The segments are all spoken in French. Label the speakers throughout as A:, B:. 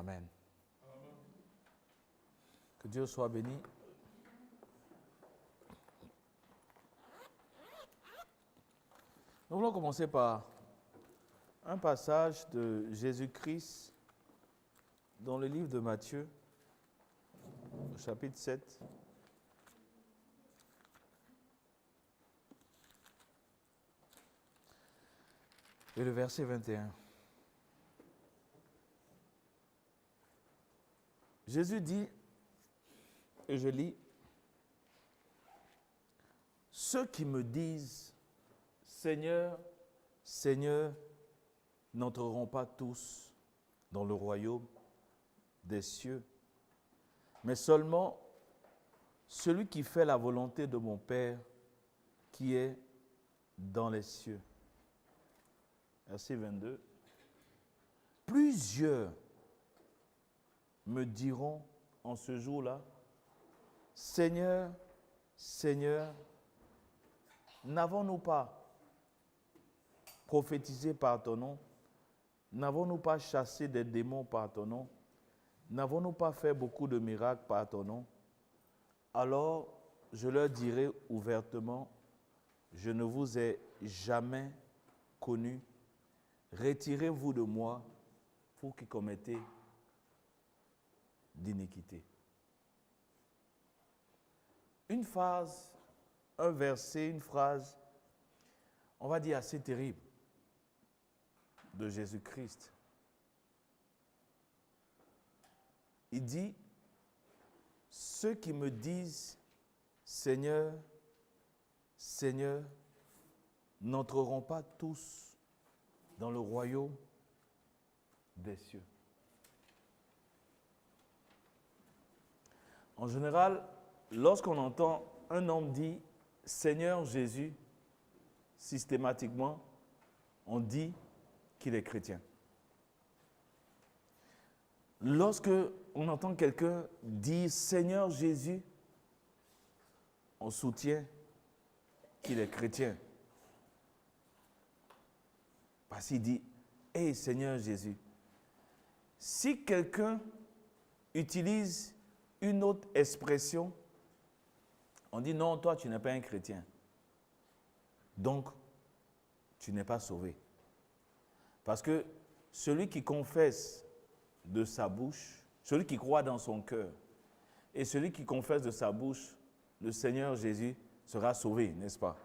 A: Amen. Que Dieu soit béni. Nous allons commencer par un passage de Jésus-Christ dans le livre de Matthieu, au chapitre 7. Et le verset 21. Jésus dit, et je lis, « Ceux qui me disent, Seigneur, Seigneur, n'entreront pas tous dans le royaume des cieux, mais seulement celui qui fait la volonté de mon Père qui est dans les cieux. » Verset 22. « Plusieurs me diront en ce jour-là, Seigneur, Seigneur, n'avons-nous pas prophétisé par ton nom? N'avons-nous pas chassé des démons par ton nom? N'avons-nous pas fait beaucoup de miracles par ton nom? Alors je leur dirai ouvertement, je ne vous ai jamais connus. Retirez-vous de moi, vous qui commettez d'iniquité. » Une phrase, un verset, une phrase, on va dire assez terrible, de Jésus-Christ. Il dit, ceux qui me disent, Seigneur, Seigneur, n'entreront pas tous dans le royaume des cieux. En général, lorsqu'on entend un homme dire « Seigneur Jésus », systématiquement, on dit qu'il est chrétien. Lorsque on entend quelqu'un dire « Seigneur Jésus », on soutient qu'il est chrétien. Parce qu'il dit « Hey Seigneur Jésus ». Si quelqu'un utilise une autre expression, on dit non, toi tu n'es pas un chrétien. Donc, tu n'es pas sauvé. Parce que celui qui confesse de sa bouche, celui qui croit dans son cœur, et celui qui confesse de sa bouche, le Seigneur Jésus sera sauvé, n'est-ce pas?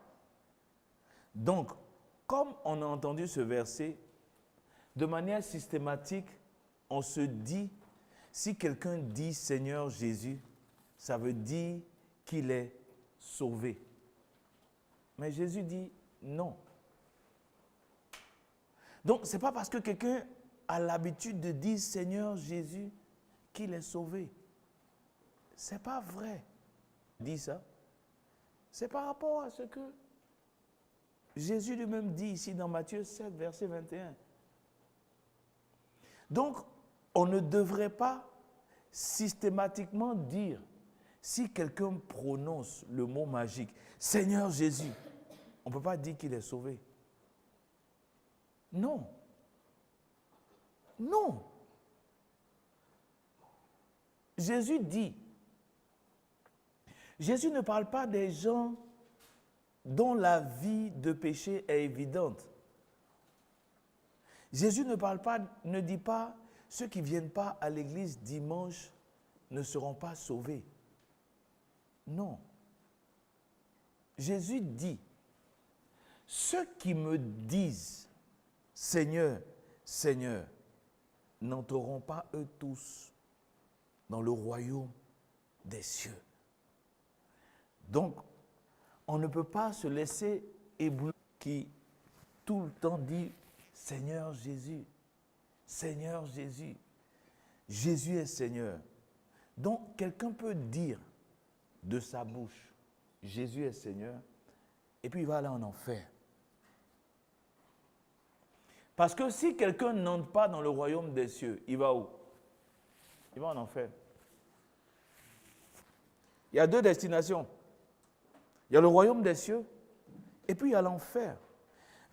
A: Donc, comme on a entendu ce verset, de manière systématique, on se dit, si quelqu'un dit Seigneur Jésus, ça veut dire qu'il est sauvé. Mais Jésus dit non. Donc, ce n'est pas parce que quelqu'un a l'habitude de dire Seigneur Jésus qu'il est sauvé. Ce n'est pas vrai. Il dit ça. C'est par rapport à ce que Jésus lui-même dit ici dans Matthieu 7, verset 21. Donc, on ne devrait pas systématiquement dire, si quelqu'un prononce le mot magique, Seigneur Jésus, on ne peut pas dire qu'il est sauvé. Non. Non. Jésus dit, Jésus ne parle pas des gens dont la vie de péché est évidente. Jésus ne dit pas, ceux qui ne viennent pas à l'église dimanche ne seront pas sauvés. Non. Jésus dit, ceux qui me disent, Seigneur, Seigneur, n'entreront pas eux tous dans le royaume des cieux. Donc, on ne peut pas se laisser éblouir qui tout le temps dit, Seigneur Jésus, Seigneur Jésus, Jésus est Seigneur. Donc, quelqu'un peut dire de sa bouche, Jésus est Seigneur, et puis il va aller en enfer. Parce que si quelqu'un n'entre pas dans le royaume des cieux, il va où? Il va en enfer. Il y a deux destinations. Il y a le royaume des cieux, et puis il y a l'enfer.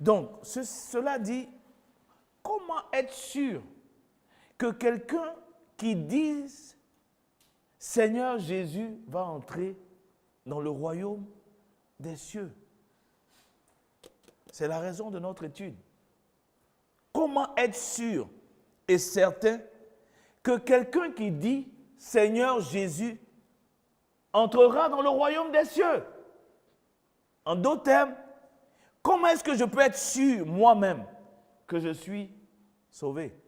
A: Donc, cela dit, comment être sûr que quelqu'un qui disent Seigneur Jésus va entrer dans le royaume des cieux. C'est la raison de notre étude. Comment être sûr et certain que quelqu'un qui dit Seigneur Jésus entrera dans le royaume des cieux? En d'autres termes, comment est-ce que je peux être sûr moi-même que je suis sauvé?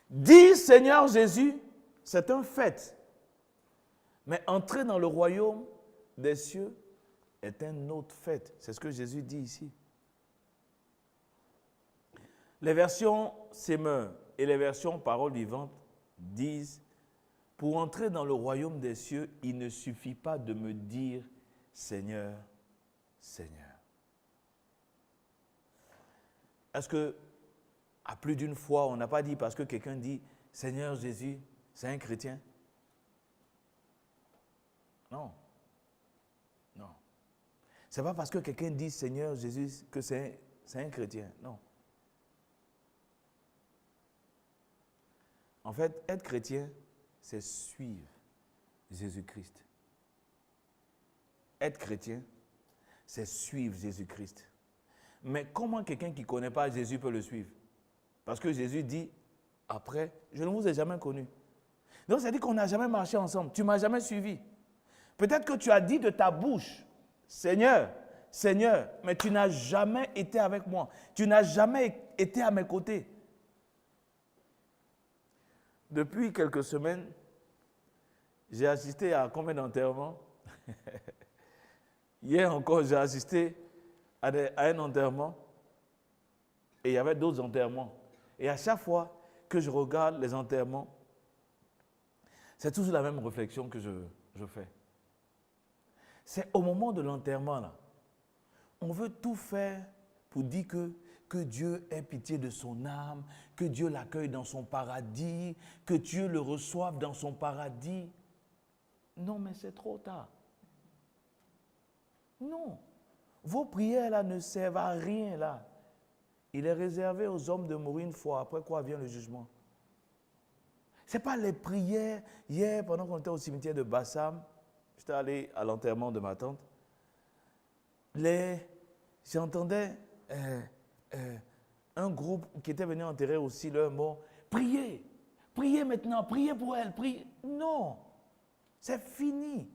A: Dire Seigneur Jésus, c'est un fait. Mais entrer dans le royaume des cieux est un autre fait. C'est ce que Jésus dit ici. Les versions Semeur et les versions Parole vivante disent « Pour entrer dans le royaume des cieux, il ne suffit pas de me dire « Seigneur, Seigneur ». Est-ce que, à plus d'une fois, on n'a pas dit parce que quelqu'un dit « Seigneur Jésus », c'est un chrétien? Non. Non. Ce n'est pas parce que quelqu'un dit « Seigneur Jésus » que c'est un chrétien. Non. En fait, être chrétien, c'est suivre Jésus-Christ. Être chrétien, c'est suivre Jésus-Christ. Mais comment quelqu'un qui ne connaît pas Jésus peut le suivre? Parce que Jésus dit, après, je ne vous ai jamais connu. Donc, ça dit qu'on n'a jamais marché ensemble. Tu ne m'as jamais suivi. Peut-être que tu as dit de ta bouche, Seigneur, Seigneur, mais tu n'as jamais été avec moi. Tu n'as jamais été à mes côtés. Depuis quelques semaines, j'ai assisté à combien d'enterrements? Hier encore, j'ai assisté à un enterrement et il y avait d'autres enterrements. Et à chaque fois que je regarde les enterrements, c'est toujours la même réflexion que je fais. C'est au moment de l'enterrement, là, on veut tout faire pour dire que Dieu ait pitié de son âme, que Dieu l'accueille dans son paradis, que Dieu le reçoive dans son paradis. Non, mais c'est trop tard. Non. Vos prières là ne servent à rien là. Il est réservé aux hommes de mourir une fois, après quoi vient le jugement. Ce n'est pas les prières. Hier, pendant qu'on était au cimetière de Bassam, j'étais allé à l'enterrement de ma tante, j'entendais un groupe qui était venu enterrer aussi leur mort. Priez, priez maintenant, priez pour elle, priez. Non, c'est fini.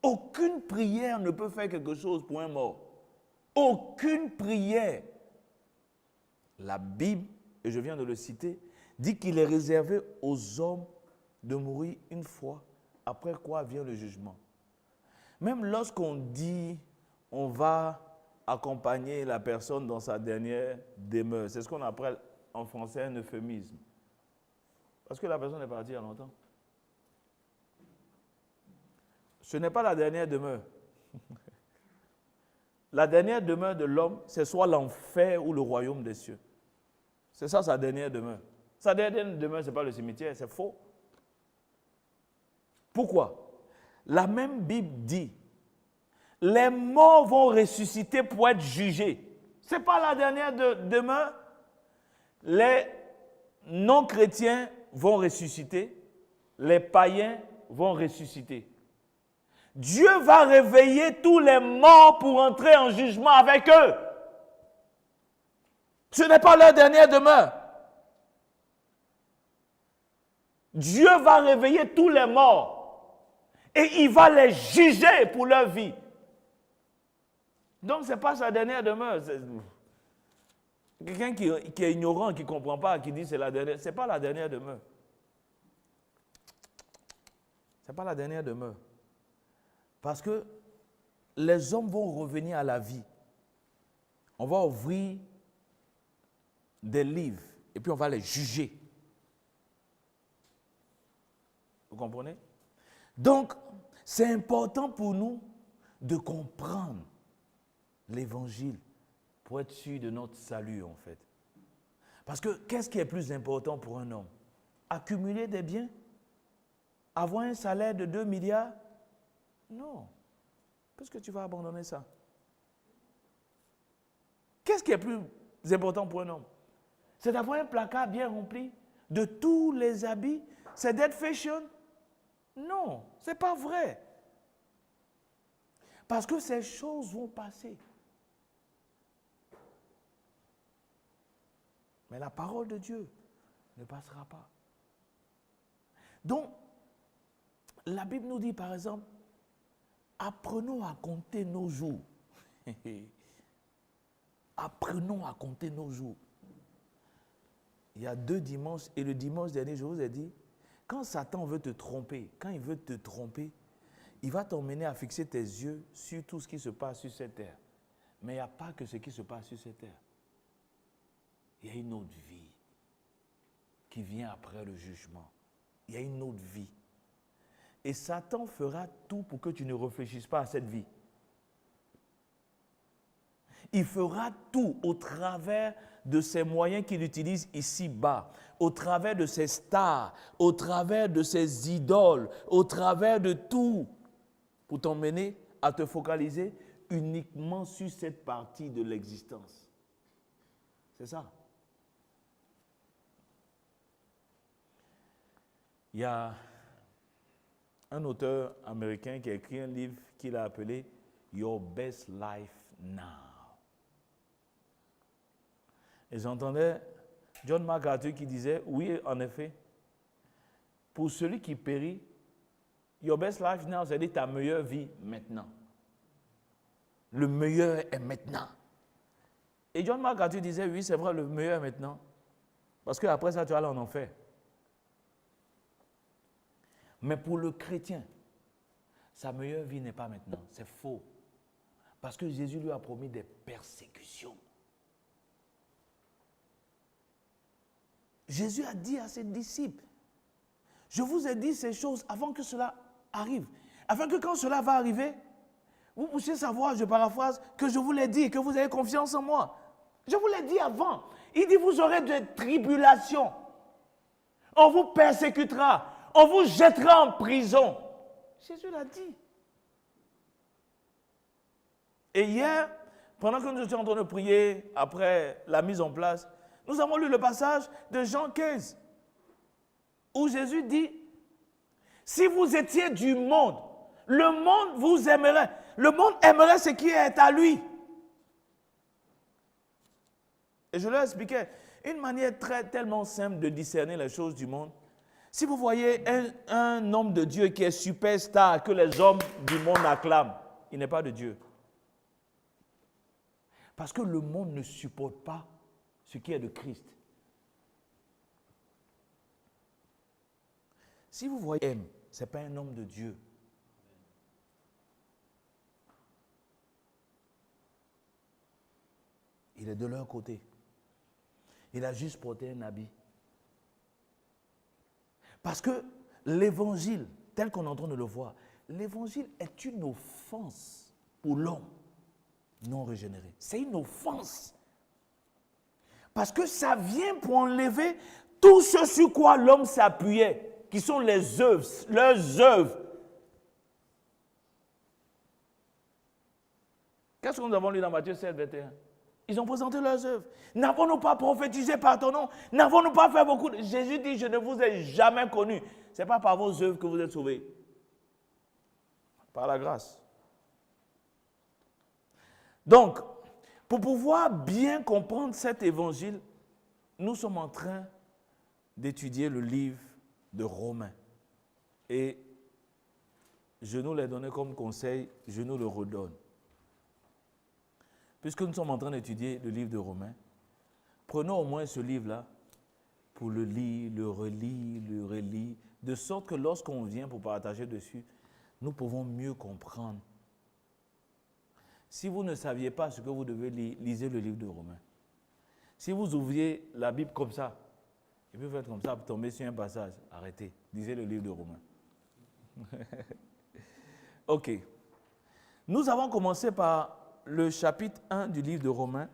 A: Aucune prière ne peut faire quelque chose pour un mort. Aucune prière. La Bible, et je viens de le citer, dit qu'il est réservé aux hommes de mourir une fois, après quoi vient le jugement. Même lorsqu'on dit on va accompagner la personne dans sa dernière demeure, c'est ce qu'on appelle en français un euphémisme. Parce que la personne est partie il y a longtemps. Ce n'est pas la dernière demeure. La dernière demeure de l'homme, c'est soit l'enfer ou le royaume des cieux. C'est ça sa dernière demeure. Sa dernière demeure, ce n'est pas le cimetière, c'est faux. Pourquoi? La même Bible dit, les morts vont ressusciter pour être jugés. Ce n'est pas la dernière demeure. Les non-chrétiens vont ressusciter, les païens vont ressusciter. Dieu va réveiller tous les morts pour entrer en jugement avec eux. Ce n'est pas leur dernière demeure. Dieu va réveiller tous les morts et il va les juger pour leur vie. Donc, ce n'est pas sa dernière demeure. Quelqu'un qui est ignorant, qui ne comprend pas, qui dit c'est la dernière, ce n'est pas la dernière demeure. Ce n'est pas la dernière demeure. Parce que les hommes vont revenir à la vie. On va ouvrir des livres et puis on va les juger. Vous comprenez? Donc, c'est important pour nous de comprendre l'évangile pour être sûr de notre salut, en fait. Parce que qu'est-ce qui est plus important pour un homme? Accumuler des biens? Avoir un salaire de 2 milliards? Non. Parce que tu vas abandonner ça. Qu'est-ce qui est plus important pour un homme? C'est d'avoir un placard bien rempli de tous les habits. C'est d'être fashion. Non, ce n'est pas vrai. Parce que ces choses vont passer. Mais la parole de Dieu ne passera pas. Donc, la Bible nous dit par exemple, apprenons à compter nos jours. Apprenons à compter nos jours. Il y a 2 dimanches, et le dimanche dernier, je vous ai dit, quand Satan veut te tromper, il va t'emmener à fixer tes yeux sur tout ce qui se passe sur cette terre. Mais il n'y a pas que ce qui se passe sur cette terre. Il y a une autre vie qui vient après le jugement. Il y a une autre vie. Et Satan fera tout pour que tu ne réfléchisses pas à cette vie. Il fera tout au travers de ces moyens qu'il utilise ici-bas, au travers de ces stars, au travers de ces idoles, au travers de tout, pour t'emmener à te focaliser uniquement sur cette partie de l'existence. C'est ça. Il y a un auteur américain qui a écrit un livre qu'il a appelé « Your Best Life Now ». Et j'entendais John MacArthur qui disait, oui, en effet, pour celui qui périt, your best life now, c'est-à-dire ta meilleure vie maintenant. Le meilleur est maintenant. Et John MacArthur disait, oui, c'est vrai, le meilleur est maintenant. Parce qu'après ça, tu vas aller en enfer. Mais pour le chrétien, sa meilleure vie n'est pas maintenant. C'est faux. Parce que Jésus lui a promis des persécutions. Jésus a dit à ses disciples, je vous ai dit ces choses avant que cela arrive. Afin que quand cela va arriver, vous puissiez savoir, je paraphrase, que je vous l'ai dit et que vous avez confiance en moi. Je vous l'ai dit avant. Il dit, vous aurez des tribulations. On vous persécutera. On vous jettera en prison. Jésus l'a dit. Et hier, pendant que nous étions en train de prier, après la mise en place, nous avons lu le passage de Jean 15, où Jésus dit, si vous étiez du monde, le monde vous aimerait. Le monde aimerait ce qui est à lui. Et je leur expliquais une manière tellement simple de discerner les choses du monde. Si vous voyez un homme de Dieu qui est superstar, que les hommes du monde acclament, il n'est pas de Dieu. Parce que le monde ne supporte pas ce qui est de Christ. Si vous voyez ce n'est pas un homme de Dieu. Il est de leur côté. Il a juste porté un habit. Parce que l'évangile, tel qu'on est en train de le voir, l'évangile est une offense pour l'homme non régénéré. C'est une offense. Parce que ça vient pour enlever tout ce sur quoi l'homme s'appuyait, qui sont les œuvres, leurs œuvres. Qu'est-ce que nous avons lu dans Matthieu 7, 21? Ils ont présenté leurs œuvres. N'avons-nous pas prophétisé par ton nom? N'avons-nous pas fait beaucoup de... Jésus dit, je ne vous ai jamais connu. Ce n'est pas par vos œuvres que vous êtes sauvés. Par la grâce. Donc, pour pouvoir bien comprendre cet évangile, nous sommes en train d'étudier le livre de Romains. Et je nous l'ai donné comme conseil, je nous le redonne. Puisque nous sommes en train d'étudier le livre de Romains, prenons au moins ce livre-là pour le lire, le relire, de sorte que lorsqu'on vient pour partager dessus, nous pouvons mieux comprendre. Si vous ne saviez pas ce que vous devez lire, lisez le livre de Romains. Si vous ouvriez la Bible comme ça, et puis vous faites comme ça, vous tombez sur un passage, arrêtez, lisez le livre de Romains. Ok. Nous avons commencé par le chapitre 1 du livre de Romains.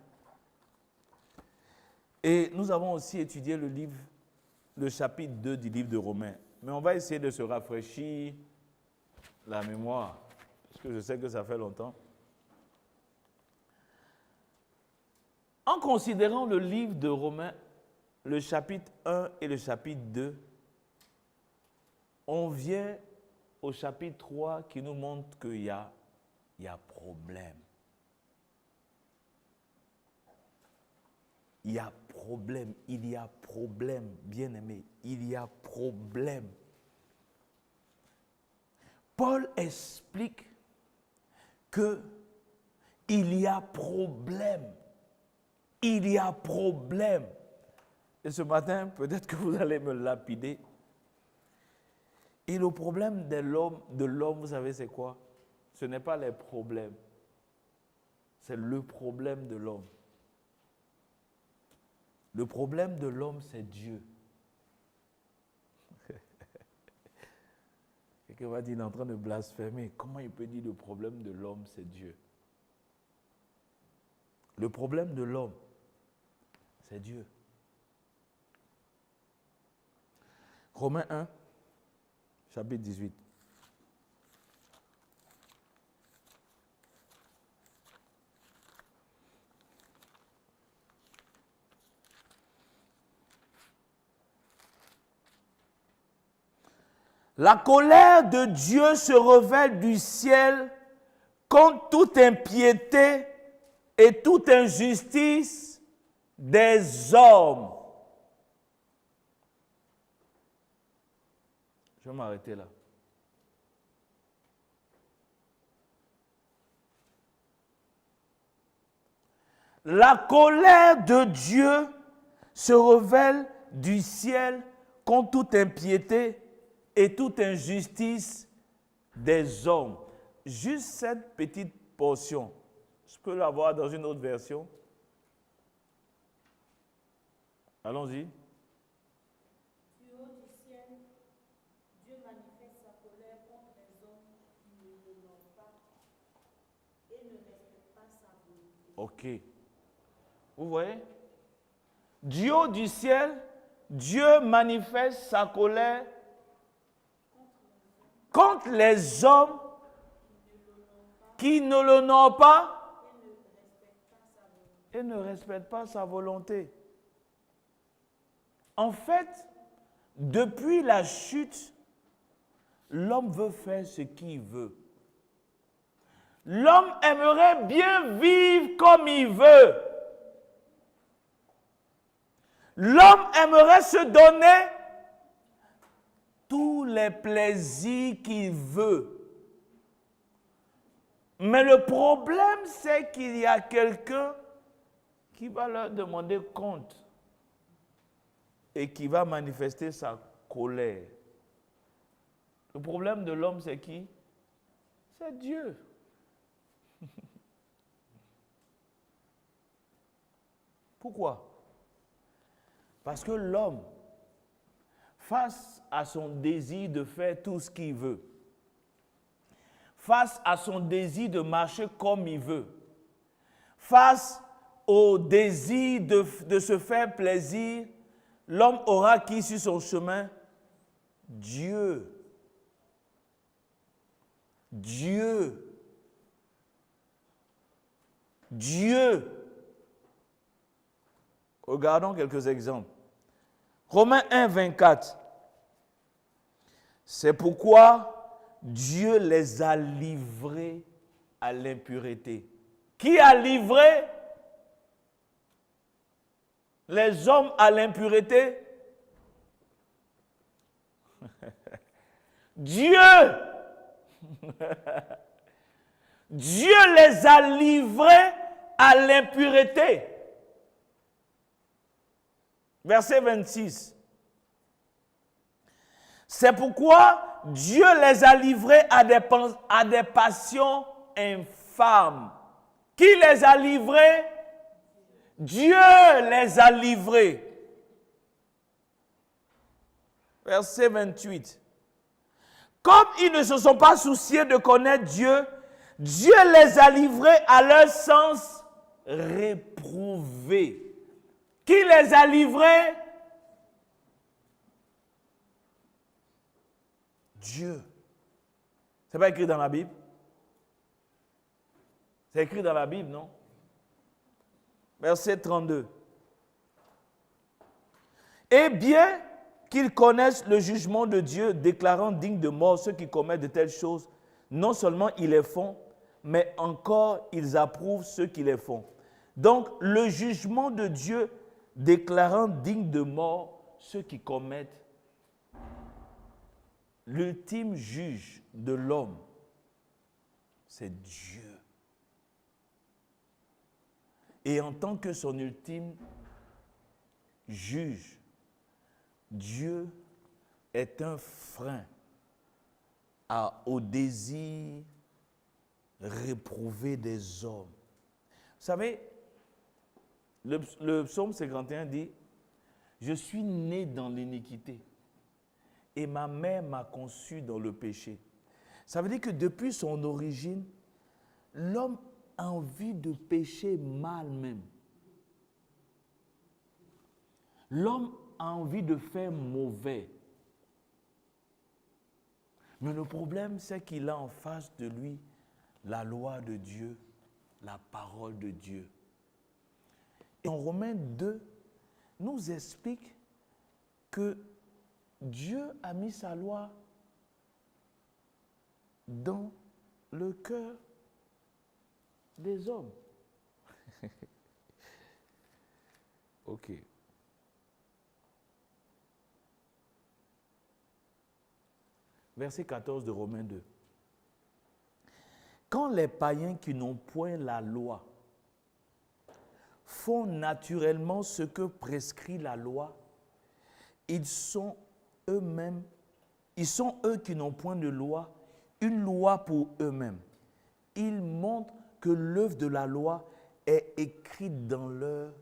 A: Et nous avons aussi étudié le chapitre 2 du livre de Romains. Mais on va essayer de se rafraîchir la mémoire, parce que je sais que ça fait longtemps. En considérant le livre de Romains, le chapitre 1 et le chapitre 2, on vient au chapitre 3 qui nous montre qu'il y a problème. Il y a problème, bien-aimé, il y a problème. Paul explique que il y a problème. Il y a problème. Et ce matin, peut-être que vous allez me lapider. Et le problème de l'homme, vous savez c'est quoi? Ce n'est pas les problèmes. C'est le problème de l'homme. Le problème de l'homme, c'est Dieu. Quelqu'un va dire, il est en train de blasphémer. Comment il peut dire le problème de l'homme, c'est Dieu? Le problème de l'homme, c'est Dieu. Romains 1, chapitre 18. La colère de Dieu se révèle du ciel contre toute impiété et toute injustice des hommes. Je vais m'arrêter là. La colère de Dieu se révèle du ciel contre toute impiété et toute injustice des hommes. Juste cette petite portion. Je peux l'avoir dans une autre version. Allons-y.
B: Du haut du ciel, Dieu manifeste sa colère contre les hommes qui ne l'honorent pas et ne respectent pas sa volonté.
A: Ok. Vous voyez? Du haut du ciel, Dieu manifeste sa colère contre les hommes qui ne l'honorent pas et ne respectent pas sa volonté. En fait, depuis la chute, l'homme veut faire ce qu'il veut. L'homme aimerait bien vivre comme il veut. L'homme aimerait se donner tous les plaisirs qu'il veut. Mais le problème, c'est qu'il y a quelqu'un qui va leur demander compte et qui va manifester sa colère. Le problème de l'homme, c'est qui? C'est Dieu. Pourquoi? Parce que l'homme, face à son désir de faire tout ce qu'il veut, face à son désir de marcher comme il veut, face au désir de se faire plaisir, l'homme aura qui sur son chemin? Dieu. Dieu. Dieu. Regardons quelques exemples. Romains 1, 24. C'est pourquoi Dieu les a livrés à l'impureté. Qui a livré les hommes à l'impureté? Dieu. Dieu les a livrés à l'impureté. Verset 26. C'est pourquoi Dieu les a livrés à des passions infâmes. Qui les a livrés? Dieu les a livrés. Verset 28. Comme ils ne se sont pas souciés de connaître Dieu, Dieu les a livrés à leur sens réprouvé. Qui les a livrés? Dieu. Ce n'est pas écrit dans la Bible? C'est écrit dans la Bible, non? Verset 32. Et bien qu'ils connaissent le jugement de Dieu, déclarant dignes de mort ceux qui commettent de telles choses, non seulement ils les font, mais encore ils approuvent ceux qui les font. Donc, le jugement de Dieu déclarant dignes de mort ceux qui commettent. L'ultime juge de l'homme, c'est Dieu. Et en tant que son ultime juge, Dieu est un frein au désir réprouvé des hommes. Vous savez, le psaume 51 dit « Je suis né dans l'iniquité et ma mère m'a conçu dans le péché. » Ça veut dire que depuis son origine, l'homme a envie de pécher mal même. L'homme a envie de faire mauvais. Mais le problème, c'est qu'il a en face de lui la loi de Dieu, la parole de Dieu. Et en Romains 2, nous explique que Dieu a mis sa loi dans le cœur des hommes. OK. Verset 14 de Romains 2. Quand les païens qui n'ont point la loi font naturellement ce que prescrit la loi, ils sont eux qui n'ont point de loi, une loi pour eux-mêmes. Ils montrent que l'œuvre de la loi est écrite dans leur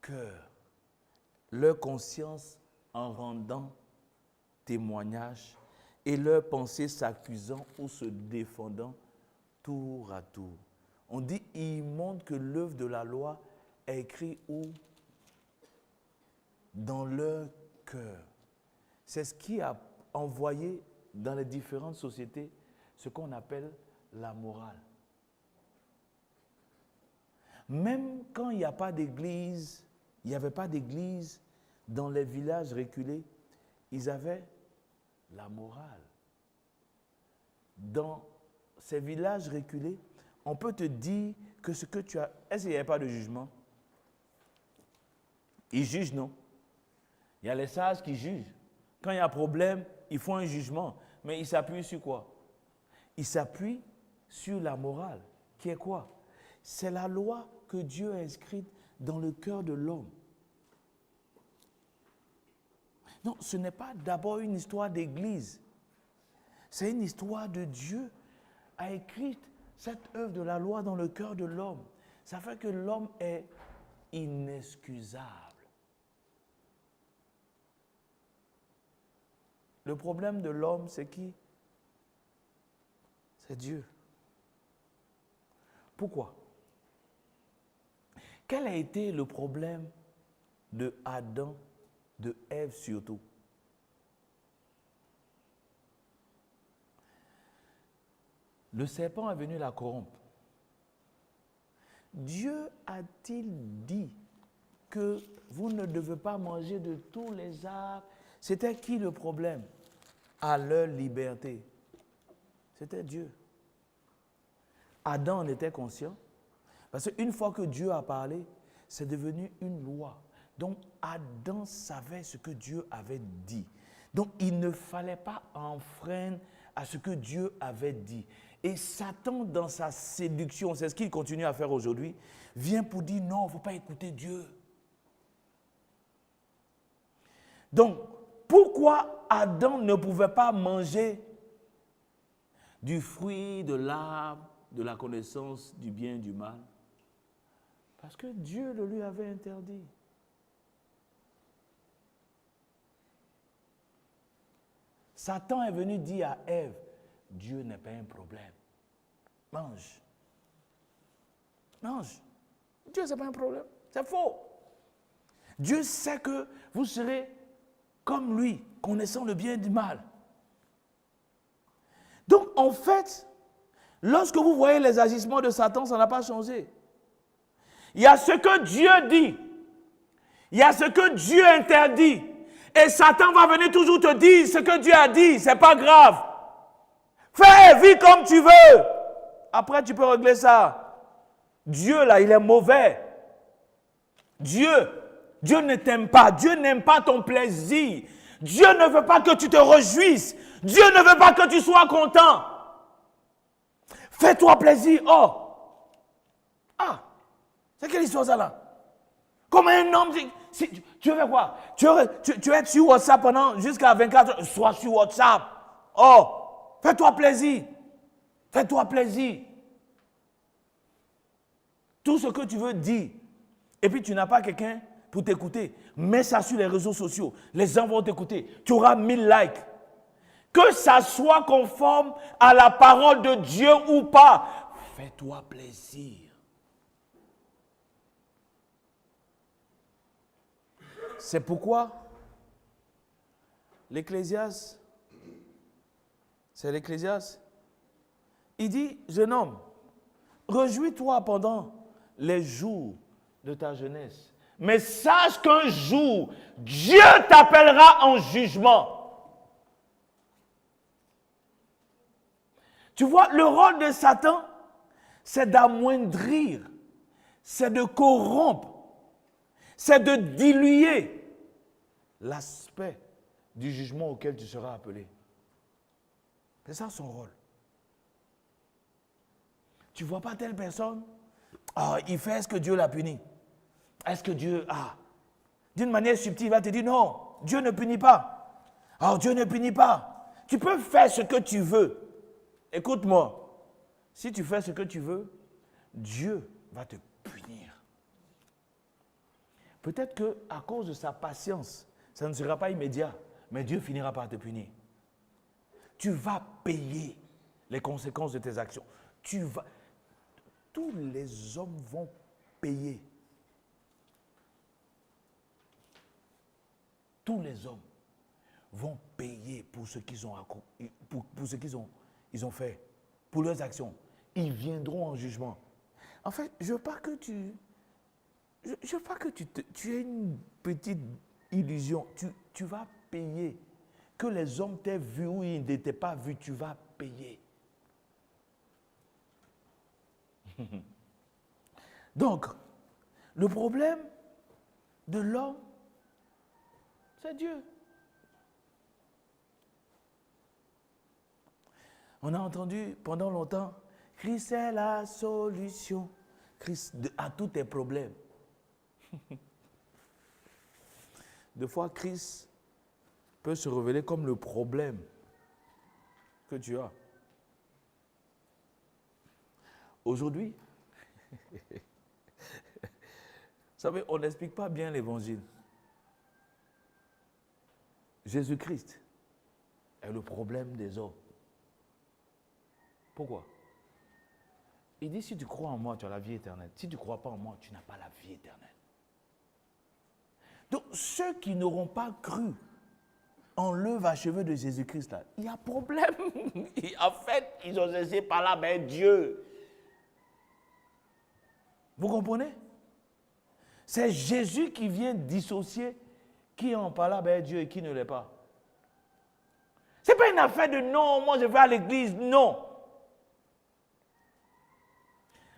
A: cœur, leur conscience en rendant témoignage et leurs pensées s'accusant ou se défendant tour à tour. On dit, ils montrent que l'œuvre de la loi est écrite où? Dans leur cœur. C'est ce qui a envoyé dans les différentes sociétés ce qu'on appelle la morale. Même quand il n'y a pas d'église, il n'y avait pas d'église dans les villages reculés, ils avaient la morale. Dans ces villages reculés, on peut te dire que ce que tu as... Est-ce qu'il n'y avait pas de jugement? Ils jugent, non? Il y a les sages qui jugent. Quand il y a un problème, ils font un jugement. Mais ils s'appuient sur quoi? Ils s'appuient sur la morale, qui est quoi? C'est la loi que Dieu a inscrite dans le cœur de l'homme. Non, ce n'est pas d'abord une histoire d'église. C'est une histoire de Dieu a écrit cette œuvre de la loi dans le cœur de l'homme. Ça fait que l'homme est inexcusable. Le problème de l'homme, c'est qui? C'est Dieu. Pourquoi? Quel a été le problème de Adam, de Ève surtout? Le serpent est venu la corrompre. Dieu a-t-il dit que vous ne devez pas manger de tous les arbres? C'était qui le problème? À leur liberté. C'était Dieu. Adam en était conscient. Parce qu'une fois que Dieu a parlé, c'est devenu une loi. Donc Adam savait ce que Dieu avait dit. Donc il ne fallait pas enfreindre à ce que Dieu avait dit. Et Satan, dans sa séduction, c'est ce qu'il continue à faire aujourd'hui, vient pour dire non, il ne faut pas écouter Dieu. Donc, pourquoi Adam ne pouvait pas manger du fruit de l'arbre de la connaissance du bien et du mal? Parce que Dieu le lui avait interdit. Satan est venu dire à Ève, Dieu n'est pas un problème. Mange. Mange. Dieu, ce n'est pas un problème. C'est faux. Dieu sait que vous serez comme lui, connaissant le bien et du mal. Donc, en fait, lorsque vous voyez les agissements de Satan, ça n'a pas changé. Il y a ce que Dieu dit Il y a ce que Dieu interdit. Et Satan va venir toujours te dire ce que Dieu a dit. Ce n'est pas grave. Fais, vis comme tu veux. Après, tu peux régler ça. Dieu, là, il est mauvais. Dieu ne t'aime pas. Dieu n'aime pas ton plaisir. Dieu ne veut pas que tu te réjouisses. Dieu ne veut pas que tu sois content. Fais-toi plaisir. Oh. Ah. C'est quelle histoire ça là? Comme un homme, tu veux faire quoi? Tu es sur WhatsApp jusqu'à 24 heures. Sois sur WhatsApp. Oh. Fais-toi plaisir. Fais-toi plaisir. Tout ce que tu veux dire. Et puis tu n'as pas quelqu'un pour t'écouter. Mets ça sur les réseaux sociaux. Les gens vont t'écouter. Tu auras 1000 likes. Que ça soit conforme à la parole de Dieu ou pas. Fais-toi plaisir. C'est pourquoi l'Ecclésiaste, c'est l'Ecclésiaste, il dit, jeune homme, réjouis-toi pendant les jours de ta jeunesse. Mais sache qu'un jour, Dieu t'appellera en jugement. Tu vois, le rôle de Satan, c'est d'amoindrir, c'est de corrompre, c'est de diluer l'aspect du jugement auquel tu seras appelé. C'est ça son rôle. Tu ne vois pas telle personne, il fait ce que Dieu l'a puni. Est-ce que Dieu a? D'une manière subtile, il va te dire non, Dieu ne punit pas. Dieu ne punit pas. Tu peux faire ce que tu veux. Écoute-moi, si tu fais ce que tu veux, Dieu va te punir. Peut-être qu'à cause de sa patience, ça ne sera pas immédiat, mais Dieu finira par te punir. Tu vas payer les conséquences de tes actions. Tous les hommes vont payer. Tous les hommes vont payer pour ce qu'ils ont, pour ce qu'ils ont fait, pour leurs actions. Ils viendront en jugement. En fait, je ne veux pas que tu aies une petite illusion. Tu vas payer. Que les hommes t'aient vu ou ils ne t'aient pas vu, tu vas payer. Donc, le problème de l'homme, c'est Dieu. On a entendu pendant longtemps, Christ est la solution à tous tes problèmes. Des fois, Christ peut se révéler comme le problème que tu as. Aujourd'hui, vous savez, on n'explique pas bien l'évangile. Jésus-Christ est le problème des hommes. Pourquoi? Il dit, si tu crois en moi, tu as la vie éternelle. Si tu ne crois pas en moi, tu n'as pas la vie éternelle. Donc, ceux qui n'auront pas cru en l'œuvre achevée de Jésus-Christ, là, il y a problème. En fait, ils ont cessé par là, mais Dieu. Vous comprenez? C'est Jésus qui vient dissocier qui est en par là, ben Dieu, et qui ne l'est pas. Ce n'est pas une affaire de non, moi je vais à l'église, non.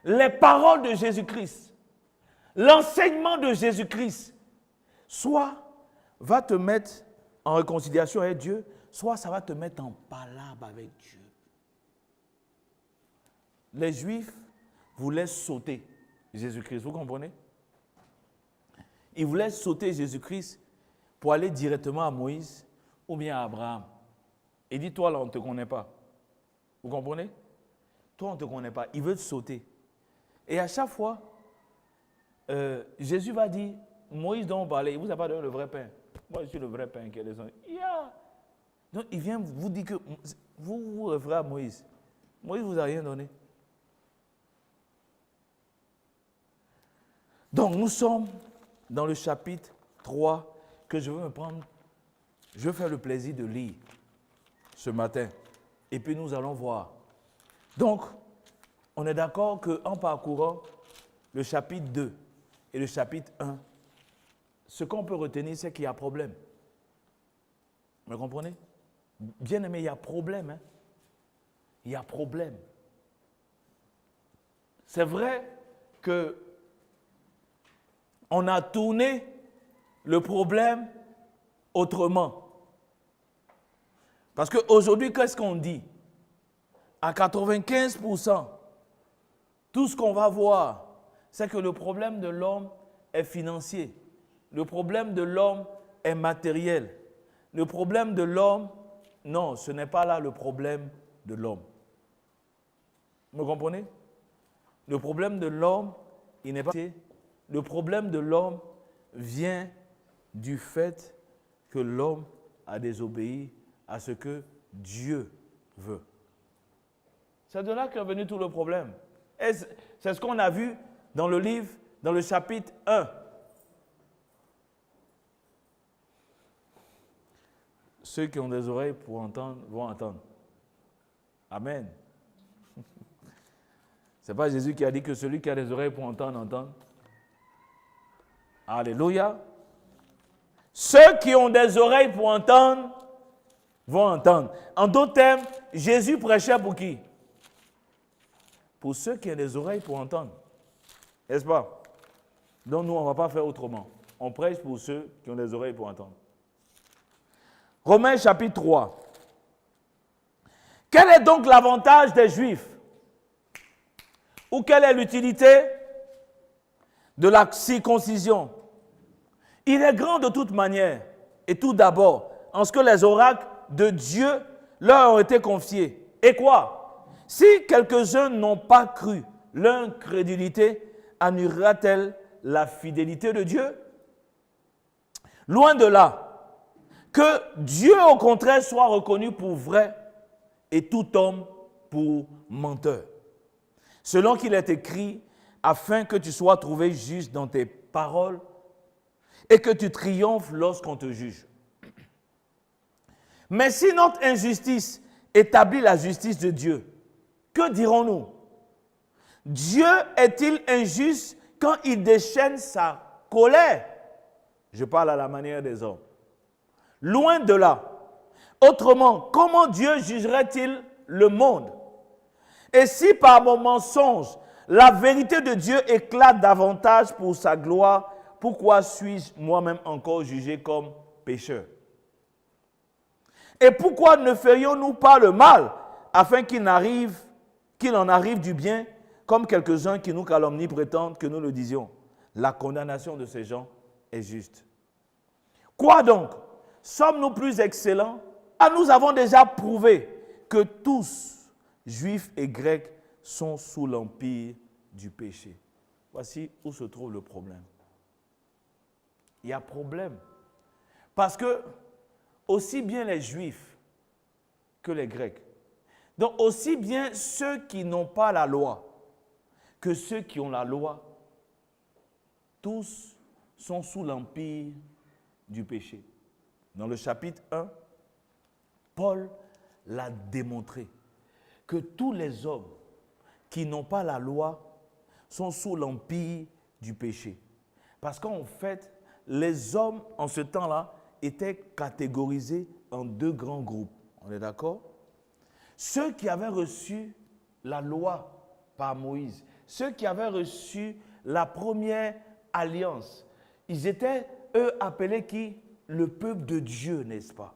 A: Les paroles de Jésus-Christ, l'enseignement de Jésus-Christ, soit va te mettre en réconciliation avec Dieu, soit ça va te mettre en palabre avec Dieu. Les Juifs voulaient sauter Jésus-Christ, vous comprenez? Ils voulaient sauter Jésus-Christ pour aller directement à Moïse ou bien à Abraham. Et dit, toi là, on ne te connaît pas. Vous comprenez? Toi, on ne te connaît pas. Il veut te sauter. Et à chaque fois, Jésus va dire, Moïse dont on parlait, il ne vous a pas donné le vrai pain. Moi, je suis le vrai pain qui est les gens. Yeah. Donc, il vient vous dire que vous référez à Moïse. Moïse ne vous a rien donné. Donc, nous sommes dans le chapitre 3 que je veux me prendre. Je vais faire le plaisir de lire ce matin. Et puis, nous allons voir. Donc, on est d'accord qu'en parcourant le chapitre 2 et le chapitre 1, ce qu'on peut retenir, c'est qu'il y a problème. Vous me comprenez? Bien aimé, il y a problème. Hein? Il y a problème. C'est vrai que on a tourné le problème autrement. Parce qu'aujourd'hui, qu'est-ce qu'on dit? À 95%, tout ce qu'on va voir, c'est que le problème de l'homme est financier. Le problème de l'homme est matériel. Le problème de l'homme, non, ce n'est pas là le problème de l'homme. Vous me comprenez? Le problème de l'homme, il n'est pas... Le problème de l'homme vient du fait que l'homme a désobéi à ce que Dieu veut. C'est de là qu'est venu tout le problème. Et c'est ce qu'on a vu dans le livre, dans le chapitre 1. Ceux qui ont des oreilles pour entendre vont entendre. Amen. Ce n'est pas Jésus qui a dit que celui qui a des oreilles pour entendre, entende. Alléluia. Ceux qui ont des oreilles pour entendre vont entendre. En d'autres termes, Jésus prêchait pour qui? Pour ceux qui ont des oreilles pour entendre. N'est-ce pas? Donc nous, on ne va pas faire autrement. On prêche pour ceux qui ont des oreilles pour entendre. Romains chapitre 3. Quel est donc l'avantage des Juifs? Ou quelle est l'utilité de la circoncision? Il est grand de toute manière, et tout d'abord, en ce que les oracles de Dieu leur ont été confiés. Et quoi? Si quelques-uns n'ont pas cru, leur incrédulité annulera-t-elle la fidélité de Dieu? Loin de là. Que Dieu, au contraire, soit reconnu pour vrai et tout homme pour menteur. Selon qu'il est écrit, afin que tu sois trouvé juste dans tes paroles et que tu triomphes lorsqu'on te juge. Mais si notre injustice établit la justice de Dieu, que dirons-nous? Dieu est-il injuste quand il déchaîne sa colère? Je parle à la manière des hommes. Loin de là. Autrement, comment Dieu jugerait-il le monde? Et si par mon mensonge, la vérité de Dieu éclate davantage pour sa gloire, pourquoi suis-je moi-même encore jugé comme pécheur? Et pourquoi ne ferions-nous pas le mal, afin qu'il en arrive du bien, comme quelques-uns qui nous calomnient prétendent que nous le disions? La condamnation de ces gens est juste. Quoi donc? Sommes-nous plus excellents? Ah, nous avons déjà prouvé que tous, juifs et grecs, sont sous l'empire du péché. Voici où se trouve le problème. Il y a problème. Parce que aussi bien les juifs que les grecs, donc aussi bien ceux qui n'ont pas la loi que ceux qui ont la loi, tous sont sous l'empire du péché. Dans le chapitre 1, Paul l'a démontré que tous les hommes qui n'ont pas la loi sont sous l'empire du péché. Parce qu'en fait, les hommes en ce temps-là étaient catégorisés en deux grands groupes. On est d'accord? Ceux qui avaient reçu la loi par Moïse, ceux qui avaient reçu la première alliance, ils étaient, eux, appelés qui? Le peuple de Dieu, n'est-ce pas?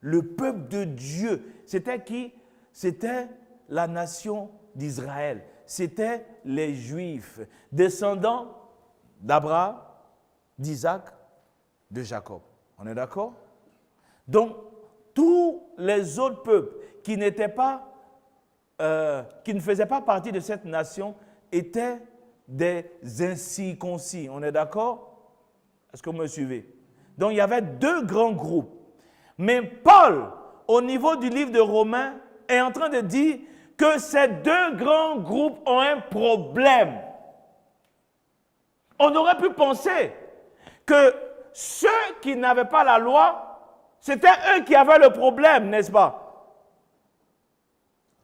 A: Le peuple de Dieu. C'était qui? C'était la nation d'Israël. C'était les Juifs, descendants d'Abraham, d'Isaac, de Jacob. On est d'accord? Donc, tous les autres peuples qui n'étaient pas, qui ne faisaient pas partie de cette nation étaient des incirconcis. On est d'accord? Est-ce que vous me suivez? Donc, il y avait deux grands groupes. Mais Paul, au niveau du livre de Romains, est en train de dire que ces deux grands groupes ont un problème. On aurait pu penser que ceux qui n'avaient pas la loi, c'était eux qui avaient le problème, n'est-ce pas?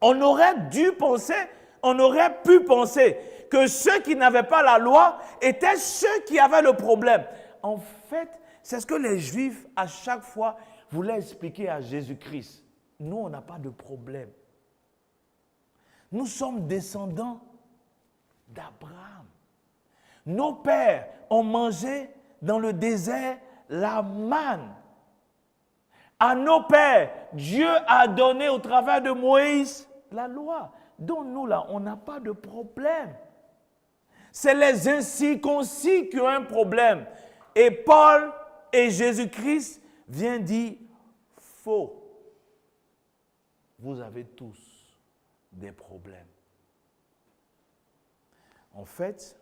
A: On aurait dû penser, on aurait pu penser que ceux qui n'avaient pas la loi étaient ceux qui avaient le problème. En fait, c'est ce que les Juifs, à chaque fois, voulaient expliquer à Jésus-Christ. Nous, on n'a pas de problème. Nous sommes descendants d'Abraham. Nos pères ont mangé dans le désert la manne. À nos pères, Dieu a donné au travers de Moïse la loi. Donc nous, là, on n'a pas de problème. C'est les incirconcis qui ont un problème. Et Paul et Jésus-Christ viennent dire, faux. Vous avez tous des problèmes. En fait,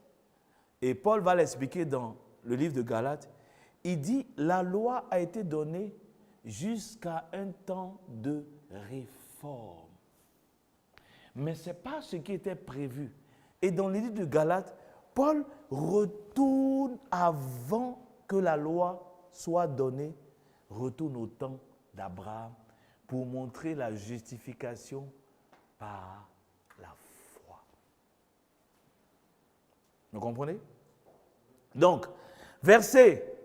A: et Paul va l'expliquer dans le livre de Galates, il dit, la loi a été donnée jusqu'à un temps de réforme. Mais ce n'est pas ce qui était prévu. Et dans le livre de Galates, Paul retourne avant que la loi soit donnée, retourne au temps d'Abraham pour montrer la justification par la foi. Vous comprenez? Donc, verset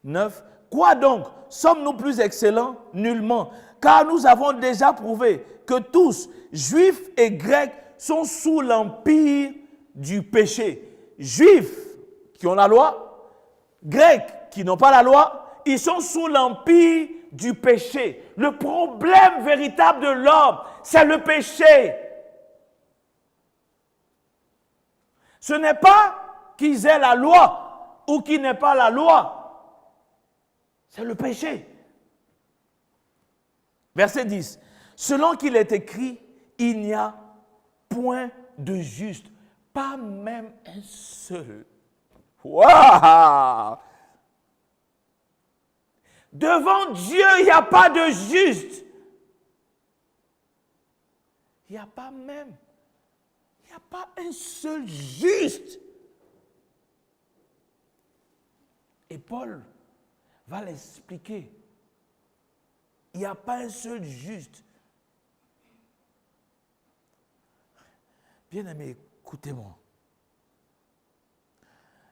A: 9. Quoi donc? Sommes-nous plus excellents? Nullement. Car nous avons déjà prouvé que tous, juifs et grecs, sont sous l'empire du péché. Juifs qui ont la loi, grecs qui n'ont pas la loi, ils sont sous l'empire du péché. Le problème véritable de l'homme, c'est le péché. Ce n'est pas qu'ils aient la loi ou qu'ils n'aient pas la loi. C'est le péché. Verset 10. Selon qu'il est écrit, il n'y a point de juste, pas même un seul. Waouh! Devant Dieu, il n'y a pas de juste. Il n'y a pas même. Il n'y a pas un seul juste. Et Paul va l'expliquer. Il n'y a pas un seul juste. Bien-aimés, écoutez-moi.